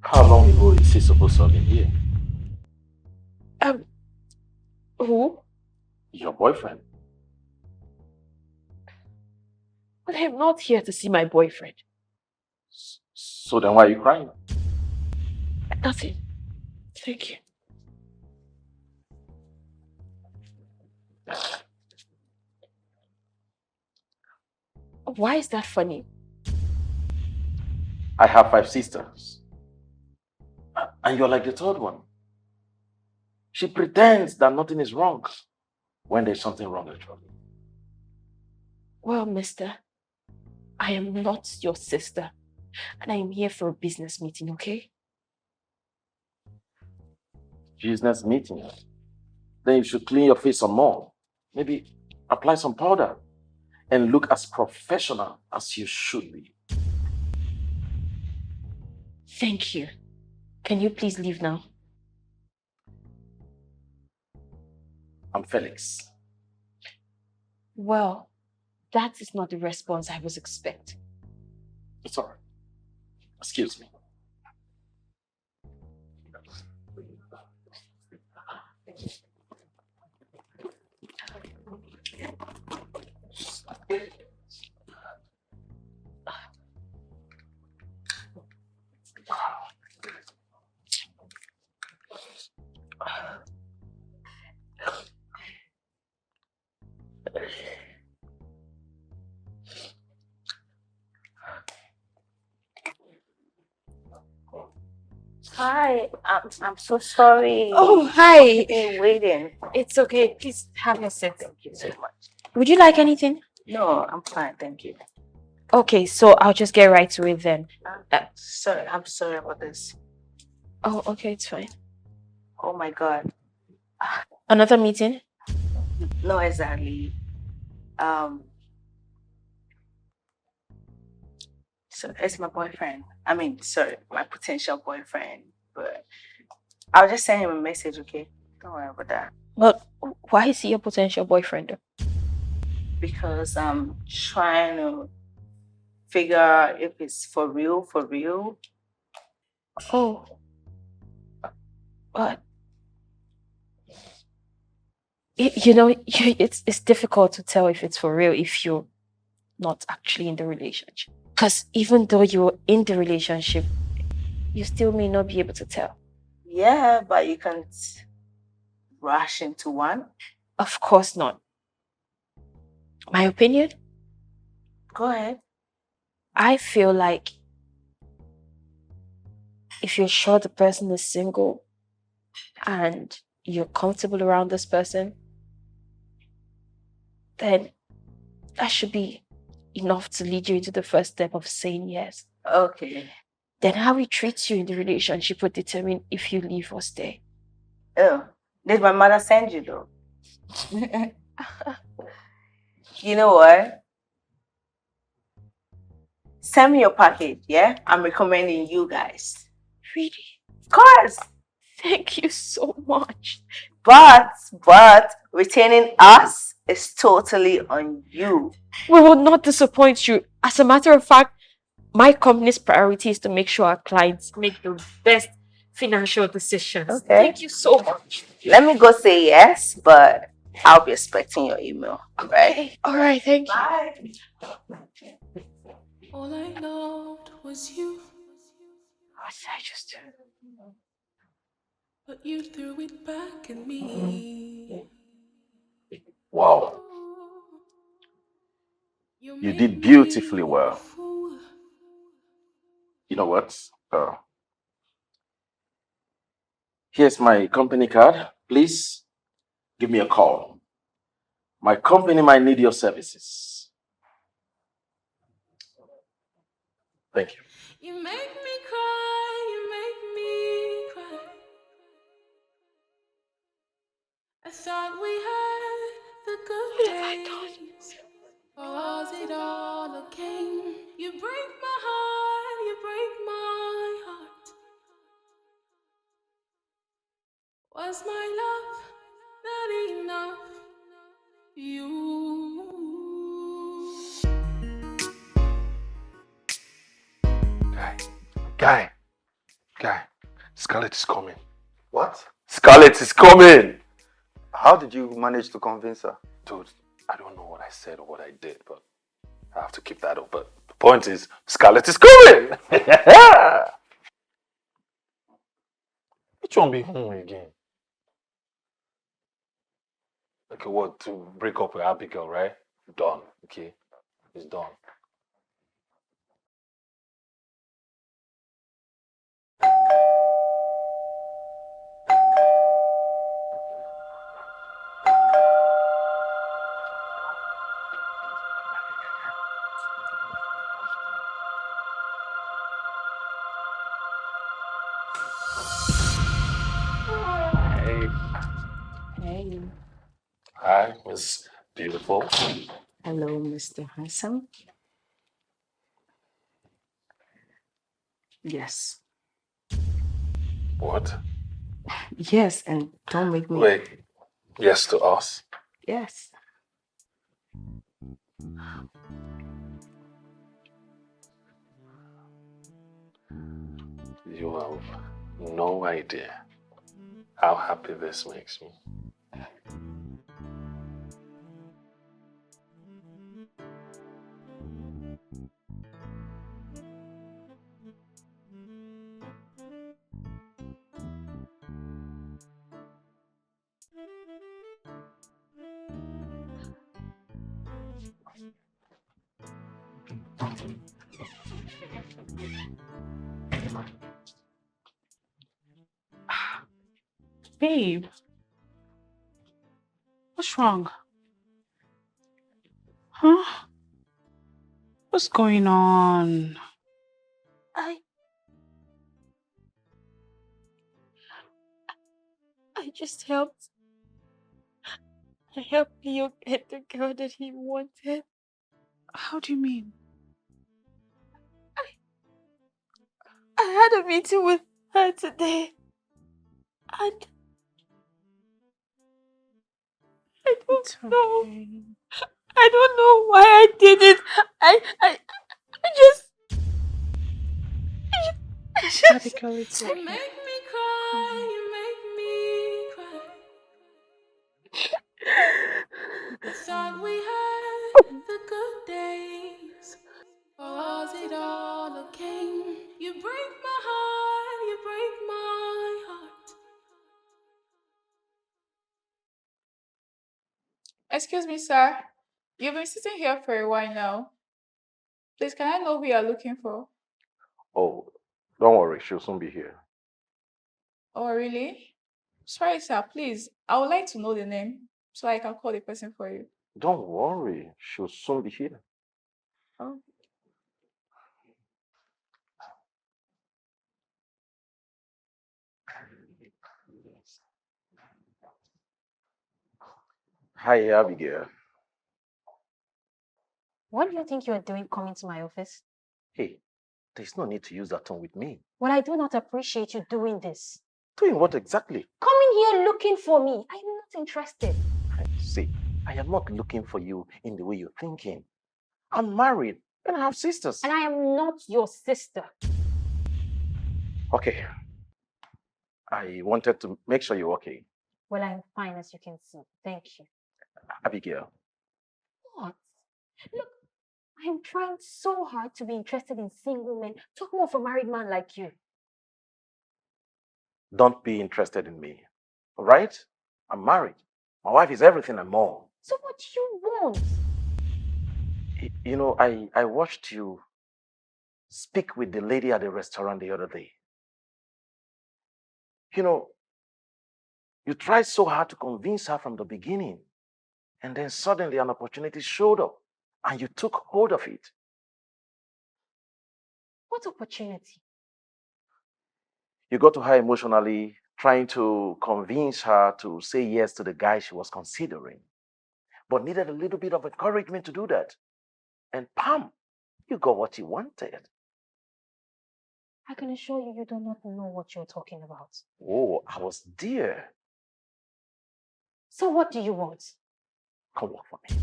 How long ago is he supposed to have been here? Who? Your boyfriend. But I am not here to see my boyfriend. So then why are you crying? Nothing. Thank you. Why is that funny? I have 5 sisters. And you're like the third one. She pretends that nothing is wrong when there's something wrong actually. Well, mister, I am not your sister. And I am here for a business meeting, okay? Business meeting. Then you should clean your face some more. Maybe apply some powder and look as professional as you should be. Thank you. Can you please leave now? I'm Felix. Well, that is not the response I was expecting. It's all right. Excuse me. Hi, I'm so sorry. Oh, hi. Waiting. It's okay. Please have your seat. Thank you so much. Would you like anything? No, I'm fine, thank you. Okay, so I'll just get right to it then. Sorry, I'm sorry about this. Oh, okay, it's fine. Oh my God. Another meeting? No, exactly. So it's my boyfriend. I mean, sorry, my potential boyfriend. But I'll just send him a message, okay? Don't worry about that. But why is he your potential boyfriend? Because I'm trying to figure out if it's for real, for real. Oh. But it's difficult to tell if it's for real if you're not actually in the relationship. Because even though you're in the relationship, you still may not be able to tell. Yeah, but you can't rush into one. Of course not. My opinion? Go ahead. I feel like if you're sure the person is single and you're comfortable around this person, then that should be enough to lead you into the first step of saying yes. Okay. Then how he treats you in the relationship will determine if you leave or stay. Oh, did my mother send you though? You know what? Send me your package, yeah? I'm recommending you guys. Really? Of course. Thank you so much. But retaining us is totally on you. We will not disappoint you. As a matter of fact, my company's priority is to make sure our clients make the best financial decisions. Okay. Thank you so much. Let me go say yes, but I'll be expecting your email. Right? All right, thank you. Bye. All I loved was you, What did I just do? but you threw it back at me. Wow. You You made did beautifully me a well. fool. You know what? Here's my company card. Please give me a call. My company might need your services. Thank you. You make me cry, you make me cry. I thought we had the good days. Or was it all a game? You break my heart, you break my heart. Was my love not enough? You. Guy, Scarlett is coming. What? Scarlett is coming! How did you manage to convince her? Dude, I don't know what I said or what I did, but I have to keep that up. But the point is, Scarlett is coming! Which one be home again? Okay, what? To break up with Abigail, right? Done. Okay, it's done. Hey. Hey. Hi, Miss Beautiful. Hello, Mr. Handsome. Yes. What? Yes, and don't make me. Wait, yes to us? Yes. You have no idea how happy this makes me. Babe, what's wrong? Huh? What's going on? I just helped. I helped Leo get the girl that he wanted. How do you mean? I had a meeting with her today. And I don't It's know. okay. I don't know why I did it. I just Abigail, it's You make okay. me Come cry, here. you make me cry. I thought we had the good days. Or was it all a game? You break my heart, you break my heart. Excuse me, sir. You've been sitting here for a while now. Please, can I know who you're looking for? Oh, don't worry, she'll soon be here. Oh, really? Sorry, sir. Please, I would like to know the name so I can call the person for you. Don't worry, she'll soon be here. Oh, Hi, Abigail. What do you think you're doing coming to my office? Hey, there's no need to use that tone with me. Well, I do not appreciate you doing this. Doing what exactly? Coming here looking for me. I'm not interested. See, I am not looking for you in the way you're thinking. I'm married and I have sisters. And I am not your sister. Okay, I wanted to make sure you're okay. Well, I'm fine, as you can see. Thank you. Abigail, What? Look, I'm trying so hard to be interested in single men. Talk more of a married man like you. don't be interested in me. All right? I'm married. My wife is everything and more. So what do you want? You know, I watched you speak with the lady at the restaurant the other day. You know, you tried so hard to convince her from the beginning, and then suddenly an opportunity showed up, and you took hold of it. What opportunity? You got to her emotionally, trying to convince her to say yes to the guy she was considering, but needed a little bit of encouragement to do that. And pam, you got what you wanted. I can assure you, you do not know what you're talking about. Oh, I was dear. So what do you want? Come work for me.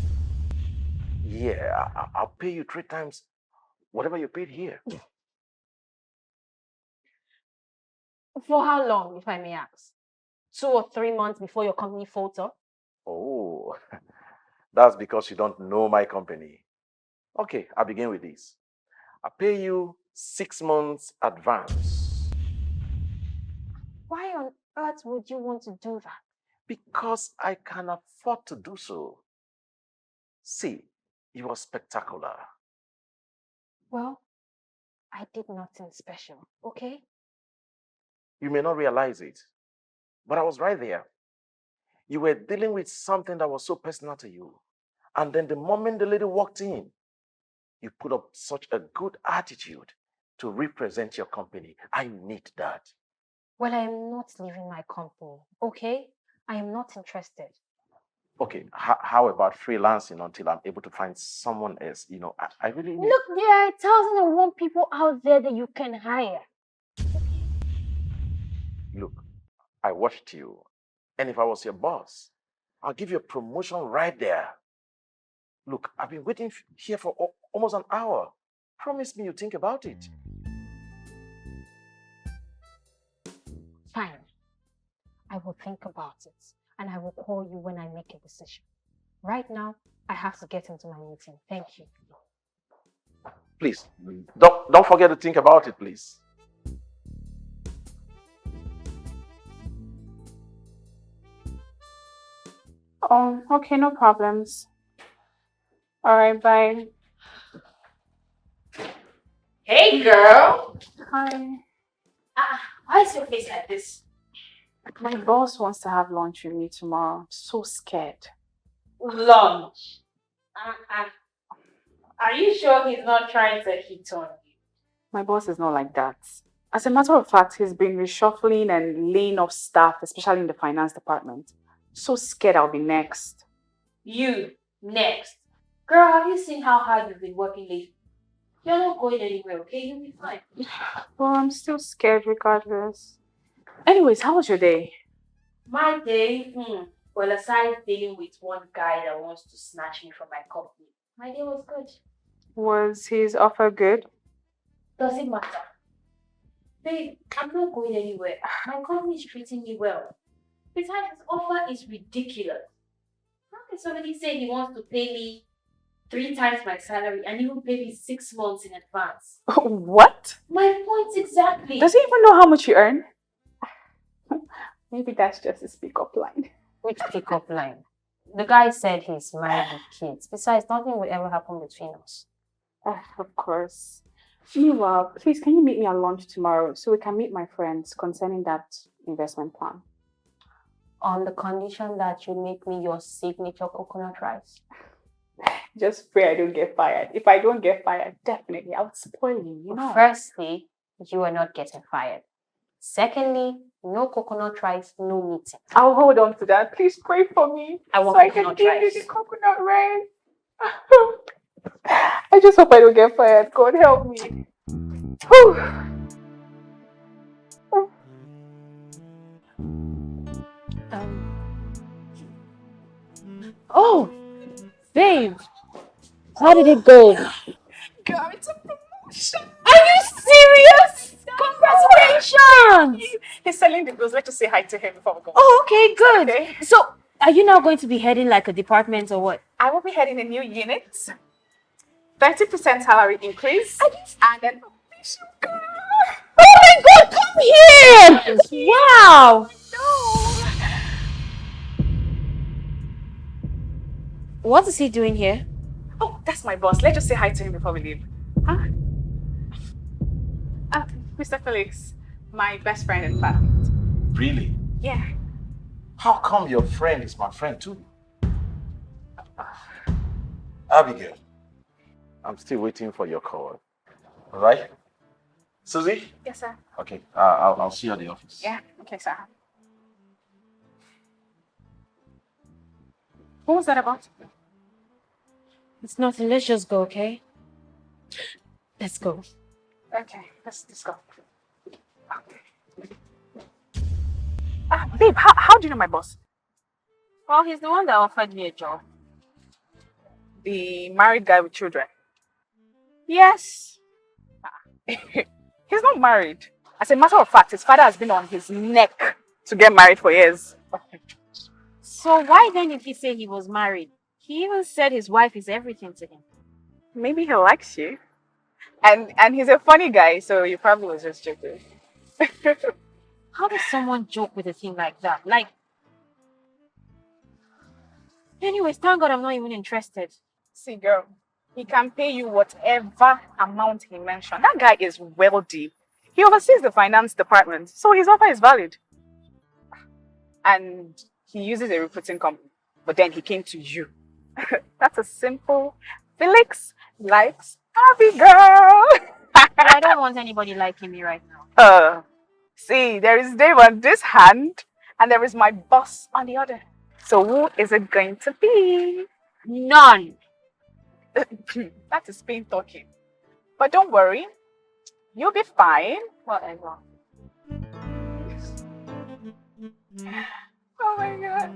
Yeah, I'll pay you 3 times whatever you paid here. For how long, if I may ask? 2 or 3 months before your company folds up? Oh, that's because you don't know my company. Okay, I'll begin with this. I pay you 6 months advance Why on earth would you want to do that? because I can afford to do so. See, you are spectacular. Well, I did nothing special, okay? You may not realize it, but I was right there. You were dealing with something that was so personal to you. And then the moment the lady walked in, you put up such a good attitude to represent your company. I need that. Well, I am not leaving my company, okay? I am not interested. Okay, how about freelancing until I'm able to find someone else? I really need... Look, there are 1,001 people out there that you can hire. Look, I watched you. And if I was your boss, I'll give you a promotion right there. Look, I've been waiting here for almost an hour. Promise me you think about it. Fine. I will think about it and I will call you when I make a decision. Right now, I have to get into my meeting. Thank you. Please, don't forget to think about it, please. Oh, okay, no problems. All right, bye. Hey, girl. Hi. Why is your face like this? My boss wants to have lunch with me tomorrow. I'm so scared. Lunch. Are you sure he's not trying to hit on you? My boss is not like that. As a matter of fact, he's been reshuffling and laying off staff, especially in the finance department. So scared I'll be next. You, next. Girl, have you seen how hard you've been working lately? You're not going anywhere, okay? You'll be fine. Well, I'm still scared regardless. Anyways, how was your day? My day? Well, aside dealing with one guy that wants to snatch me from my company, my day was good. Was his offer good? Doesn't matter. Babe, I'm not going anywhere. My company is treating me well. Besides, his offer is ridiculous. How can somebody say he wants to pay me 3 times my salary and even pay me 6 months in advance? What? My point exactly. Does he even know how much you earn? Maybe that's just his pick-up line. Which pick-up line? The guy said he's married with kids. Besides, nothing will ever happen between us. Of course. Meanwhile, please, can you meet me at lunch tomorrow so we can meet my friends concerning that investment plan? On the condition that you make me your signature coconut rice. Just pray I don't get fired. If I don't get fired, definitely I would spoil you, you know. Firstly, you are not getting fired. Secondly, no coconut rice, no meeting. I'll hold on to that. Please pray for me. I want so I can coconut give you rice. the coconut rice. I just hope I don't get fired. God help me. Whew. Oh, babe. How did it go? Girl, it's a promotion. Are you serious? Congratulations! He's selling the goods. Let's just say hi to him before we go. Oh, okay, good. Okay. So, are you now going to be heading like a department or what? I will be heading a new unit. 30% salary increase. And an official girl. Oh my God, come here! Wow! What is he doing here? Oh, that's my boss. Let's just say hi to him before we leave. Huh? Mr. Felix, my best friend, in fact. Really? Yeah. How come your friend is my friend too? Abigail, I'm still waiting for your call. All right? Susie? Yes, sir. Okay, I'll see you at the office. Yeah, okay, sir. What was that about? It's nothing. Let's just go, okay? Let's go. Okay, let's go. Babe, how do you know my boss? Well, he's the one that offered me a job. The married guy with children? Yes. He's not married. As a matter of fact, his father has been on his neck to get married for years. So why then did he say he was married? He even said his wife is everything to him. Maybe he likes you. And he's a funny guy, so you probably was just joking. How does someone joke with a thing like that? Like, anyways, thank God I'm not even interested. See, girl, he can pay you whatever amount he mentioned. That guy is wealthy. He oversees the finance department, so his offer is valid. And he uses a recruiting company, but then he came to you. That's a simple Felix likes Abigail. But I don't want anybody liking me right now. See, there is Dave on this hand, and there is my boss on the other. So who is it going to be? None. That is Spain talking. But don't worry, you'll be fine. Whatever. Oh my god.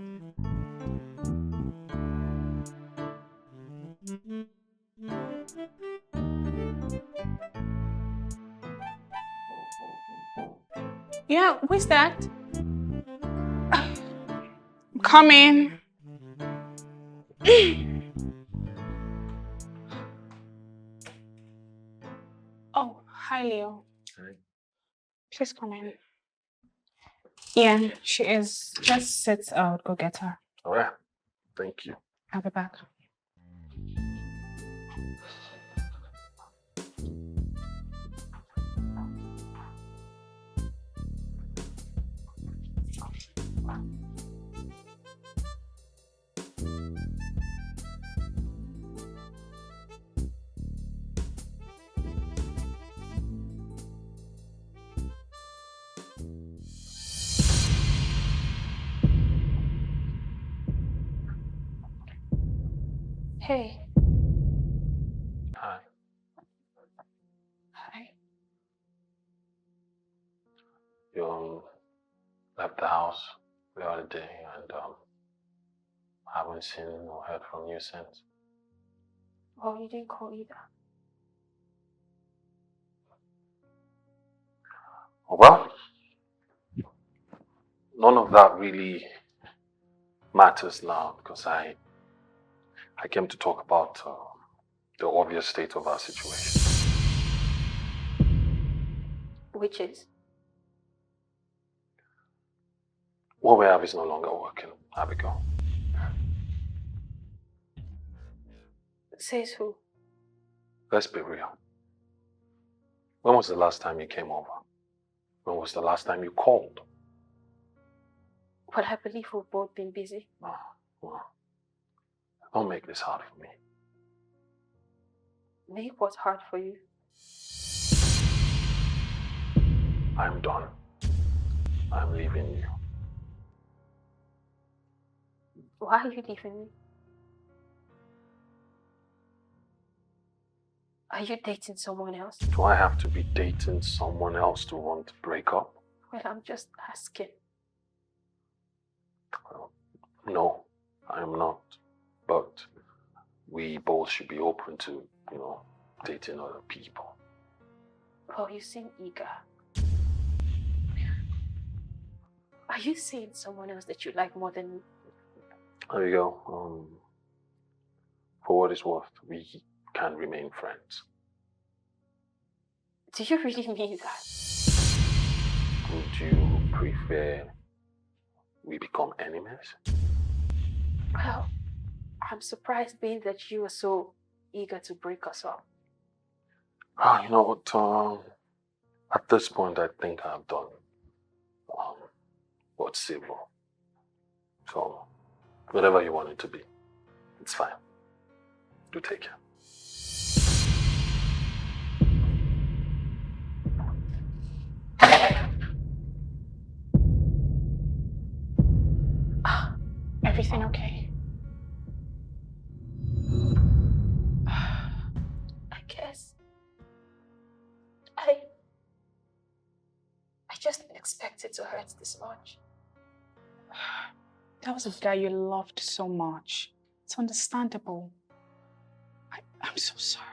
Yeah, who's that? Coming. Oh, hi, Leo. Hi. Please come in. Yeah, she is. Just sit out. Go get her. All right. Thank you. I'll be back. Hey. Hi. Hi. You left the house the other day and haven't seen or heard from you since. Oh, you didn't call either. Well, none of that really matters now because I came to talk about the obvious state of our situation. Which is? What we have is no longer working, Abigail. Says who? Let's be real. When was the last time you came over? When was the last time you called? Well, I believe we've both been busy. Oh, well, don't make this hard for me. Make what's hard for you. I'm done. I'm leaving you. Why are you leaving me? Are you dating someone else? Do I have to be dating someone else to want to break up? Well, I'm just asking. Well, no, I'm not. But we both should be open to, dating other people. Oh, you seem eager. Are you seeing someone else that you like more than me? There you go. For what it's worth, we can remain friends. Do you really mean that? Would you prefer we become enemies? Well, I'm surprised being that you are so eager to break us up. Oh, you know what? At this point, I think I've done what's civil. So, whatever you want it to be, it's fine. Do take care. Everything okay? I guess. I just didn't expect it to hurt this much. That was a guy you loved so much. It's understandable. I'm so sorry.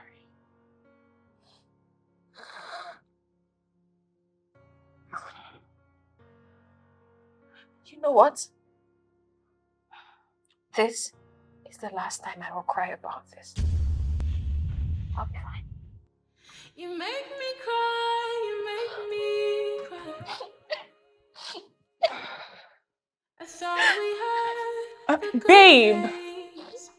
You know what? This is the last time I will cry about this. I'll be fine. You make me cry, you make me cry. I thought we had the good Babe. days.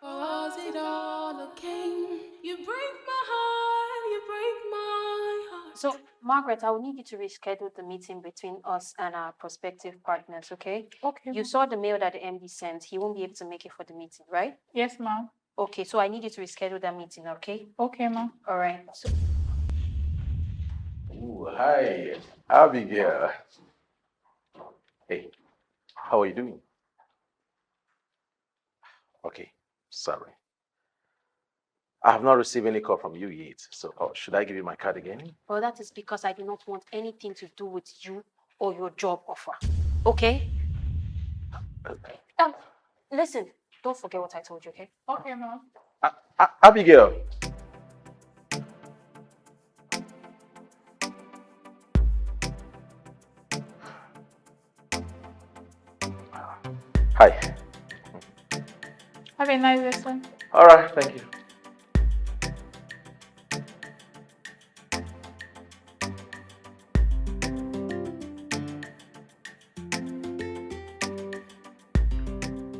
Or was it all a game? You break my heart, you break my heart. So, Margaret, I will need you to reschedule the meeting between us and our prospective partners, okay? Okay. You saw the mail that the MD sent. He won't be able to make it for the meeting, right? Yes, ma'am. Okay, so I need you to reschedule that meeting, okay? Okay, ma'am. All right. So, Ooh, hi, Abigail. Hey, how are you doing? Okay, sorry. I have not received any call from you yet. So, should I give you my card again? well, that is because I do not want anything to do with you or your job offer, okay? Listen, don't forget what I told you, okay? Okay, ma'am. Abigail. Hi. Have a nice lesson. All right, thank you.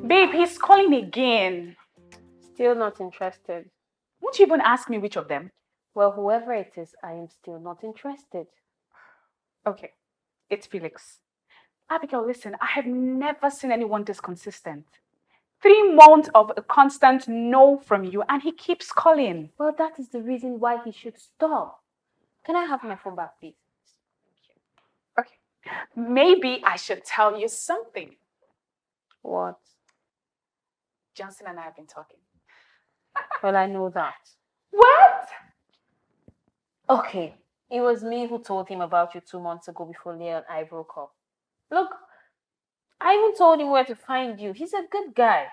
Babe, he's calling again. Still not interested. Won't you even ask me which of them? Well, whoever it is, I am still not interested. Okay, it's Felix. Abigail, listen, I have never seen anyone this consistent. 3 months of a constant no from you, and he keeps calling. Well, that is the reason why he should stop. Can I have my phone back, please? Okay, maybe I should tell you something. What? Johnson and I have been talking. Well, I know that. What? Okay, it was me who told him about you 2 months ago before Leah and I broke up. Look, I even told him where to find you. He's a good guy.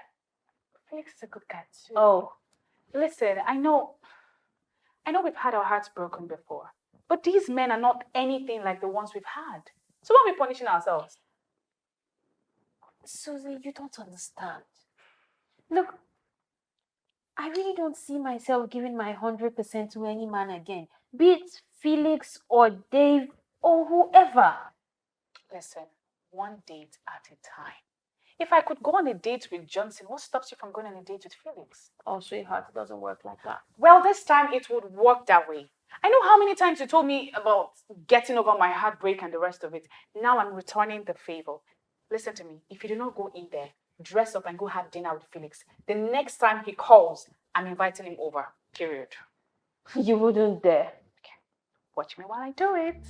Felix is a good guy too. Oh, Listen, I know we've had our hearts broken before, but these men are not anything like the ones we've had. So why are we punishing ourselves? Susie, you don't understand. Look, I really don't see myself giving my 100% to any man again, be it Felix or Dave or whoever. Listen, one date at a time. If I could go on a date with Johnson, what stops you from going on a date with Felix? Oh, sweetheart, it doesn't work like that. Well, this time it would work that way. I know how many times you told me about getting over my heartbreak and the rest of it. Now I'm returning the favor. Listen to me. If you do not go in there, dress up and go have dinner with Felix, the next time he calls, I'm inviting him over. Period. You wouldn't dare. Watch me while I do it.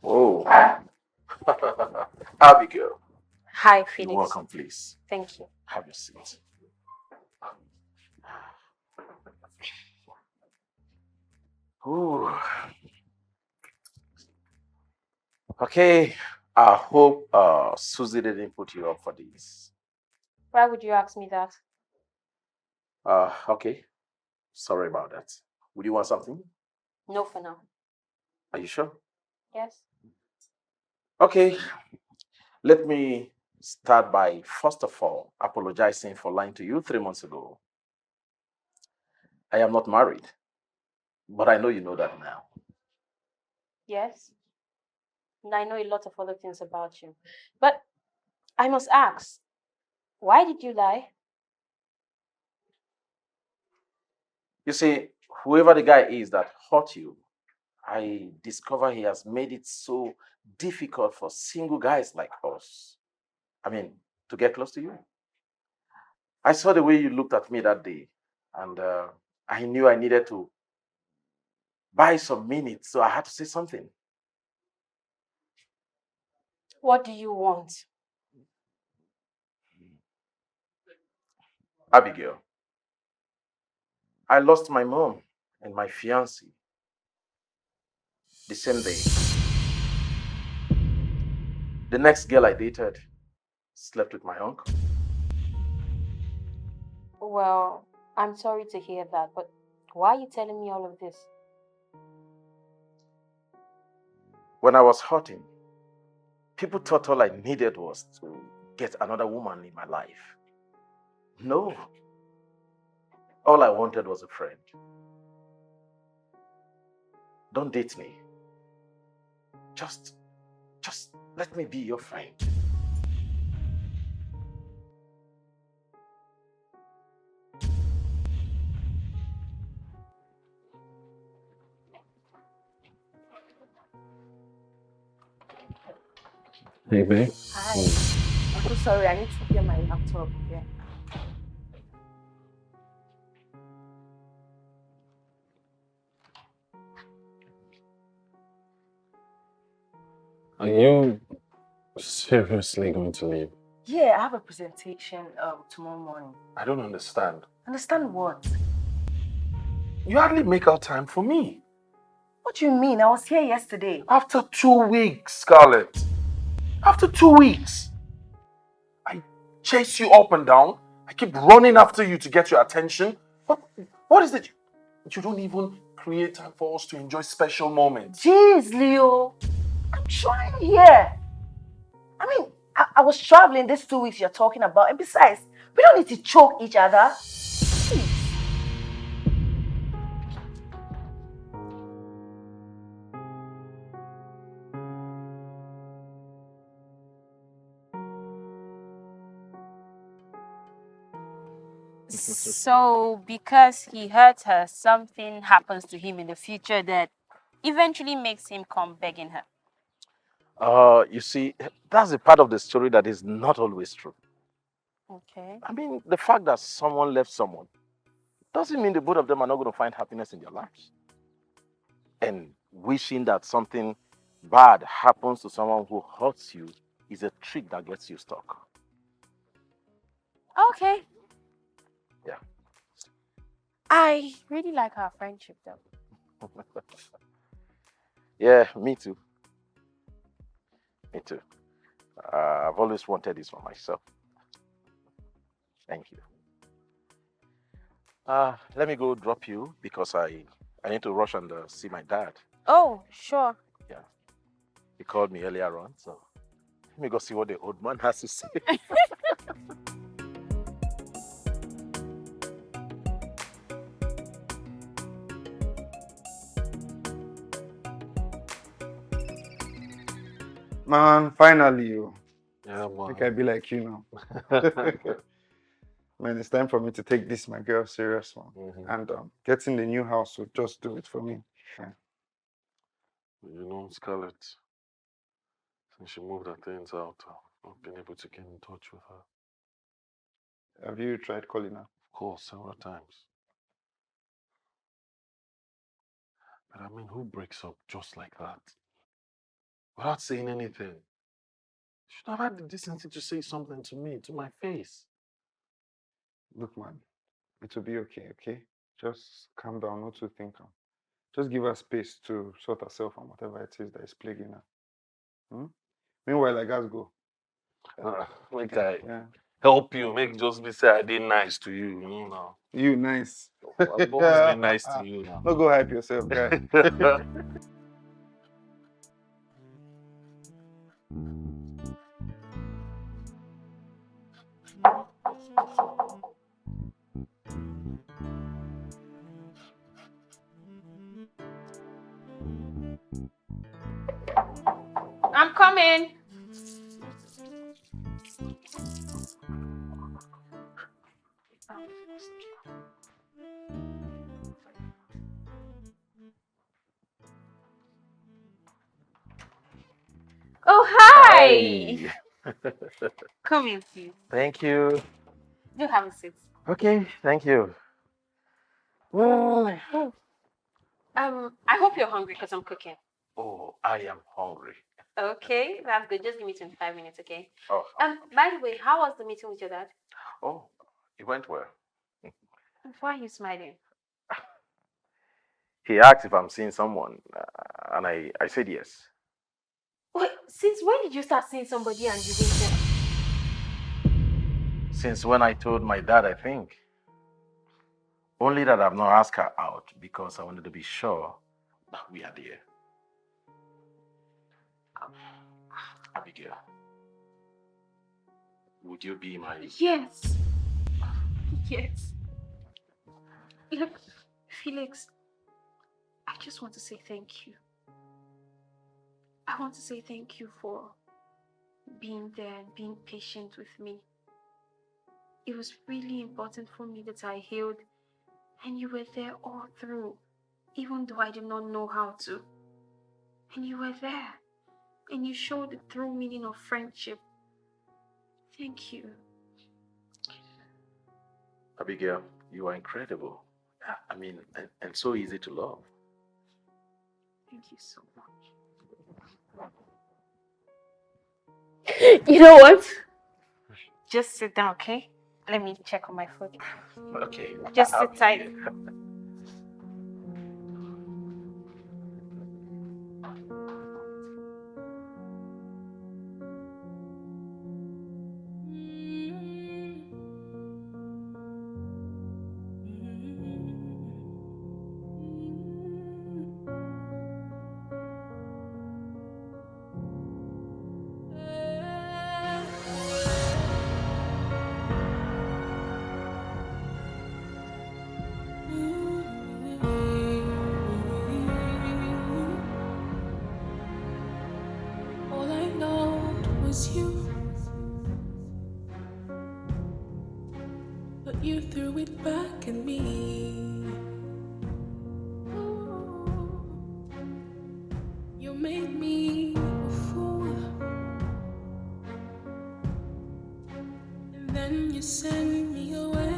Whoa. Abigail, Hi, Felix. you're welcome, please. Thank you. Have your seat. Ooh. Okay, I hope Susie didn't put you up for this. Why would you ask me that? Okay. Sorry about that. Would you want something? No, for now. Are you sure? Yes. Okay. Let me start by, first of all, apologizing for lying to you 3 months ago. I am not married, but I know you know that now. Yes. And I know a lot of other things about you. But I must ask, why did you lie? You see, whoever the guy is that hurt you, I discover he has made it so difficult for single guys like us. I mean, to get close to you. I saw the way you looked at me that day, and I knew I needed to buy some minutes, so I had to say something. What do you want? Abigail, I lost my mom and my fiancé the same day. The next girl I dated slept with my uncle. Well, I'm sorry to hear that, but why are you telling me all of this? When I was hurting, people thought all I needed was to get another woman in my life. No. All I wanted was a friend. Don't date me. Just let me be your friend. Hey, babe. Hi. I'm so sorry. I need to get my laptop. Yeah. Are you seriously going to leave? Yeah, I have a presentation tomorrow morning. I don't understand. Understand what? You hardly make out time for me. What do you mean? I was here yesterday. After 2 weeks, Scarlett. After 2 weeks. I chase you up and down. I keep running after you to get your attention. What is it? You don't even create time for us to enjoy special moments. Jeez, Leo. I'm trying here. I mean, I was traveling these 2 weeks you're talking about. And besides, we don't need to choke each other. So, because he hurt her, something happens to him in the future that eventually makes him come begging her. You see, that's a part of the story that is not always true. Okay. I mean, the fact that someone left someone doesn't mean the both of them are not going to find happiness in their lives. And wishing that something bad happens to someone who hurts you is a trick that gets you stuck. Okay. Yeah. I really like our friendship though. Yeah, me too. Me too. I've always wanted this for myself. Thank you. Let me go drop you because I need to rush and see my dad. Oh, sure. Yeah. He called me earlier on, so let me go see what the old man has to say. Man, finally you. Yeah, I man. think I be like you now. Man, it's time for me to take this, my girl, serious one. And getting the new house will just do it for me. Yeah. You know, Scarlett, since she moved her things out, I've not been able to get in touch with her. Have you tried calling her? Of course, several times. But I mean, who breaks up just like that? Without saying anything. She should have had the decency to say something to me, to my face. Look, man, it will be okay, okay? Just calm down, not to think. Just give her space to sort herself on whatever it is that is plaguing her. Meanwhile, I gotta go. Make I help you. Make just be say I did nice to you, you know now. You nice. I've always been nice to you now. No, go hype yourself, guy. I'm coming. Oh, hi. Come in, please. Thank you. Do have a seat. Okay, thank you. I hope you're hungry because I'm cooking. Oh, I am hungry. Okay, that's good. Just give me 25 minutes, okay? Oh. By the way, how was the meeting with your dad? Oh, it went well. Why are you smiling? He asked if I'm seeing someone, and I said yes. Wait, since when did you start seeing somebody and you didn't tell? Since when I told my dad, I think. Only that I've not asked her out because I wanted to be sure that we are there. Abigail, would you be my... Yes. Yes. Look, Felix, I just want to say thank you. I want to say thank you for being there and being patient with me. It was really important for me that I healed, and you were there all through, even though I did not know how to. And you were there, and you showed the true meaning of friendship. Thank you. Abigail, you are incredible. I mean, and so easy to love. Thank you so much. You know what? Just sit down, okay? Let me check on my food. Okay. Just sit tight. All I loved was you, but you threw it back at me. Ooh, you made me a fool, and then you sent me away.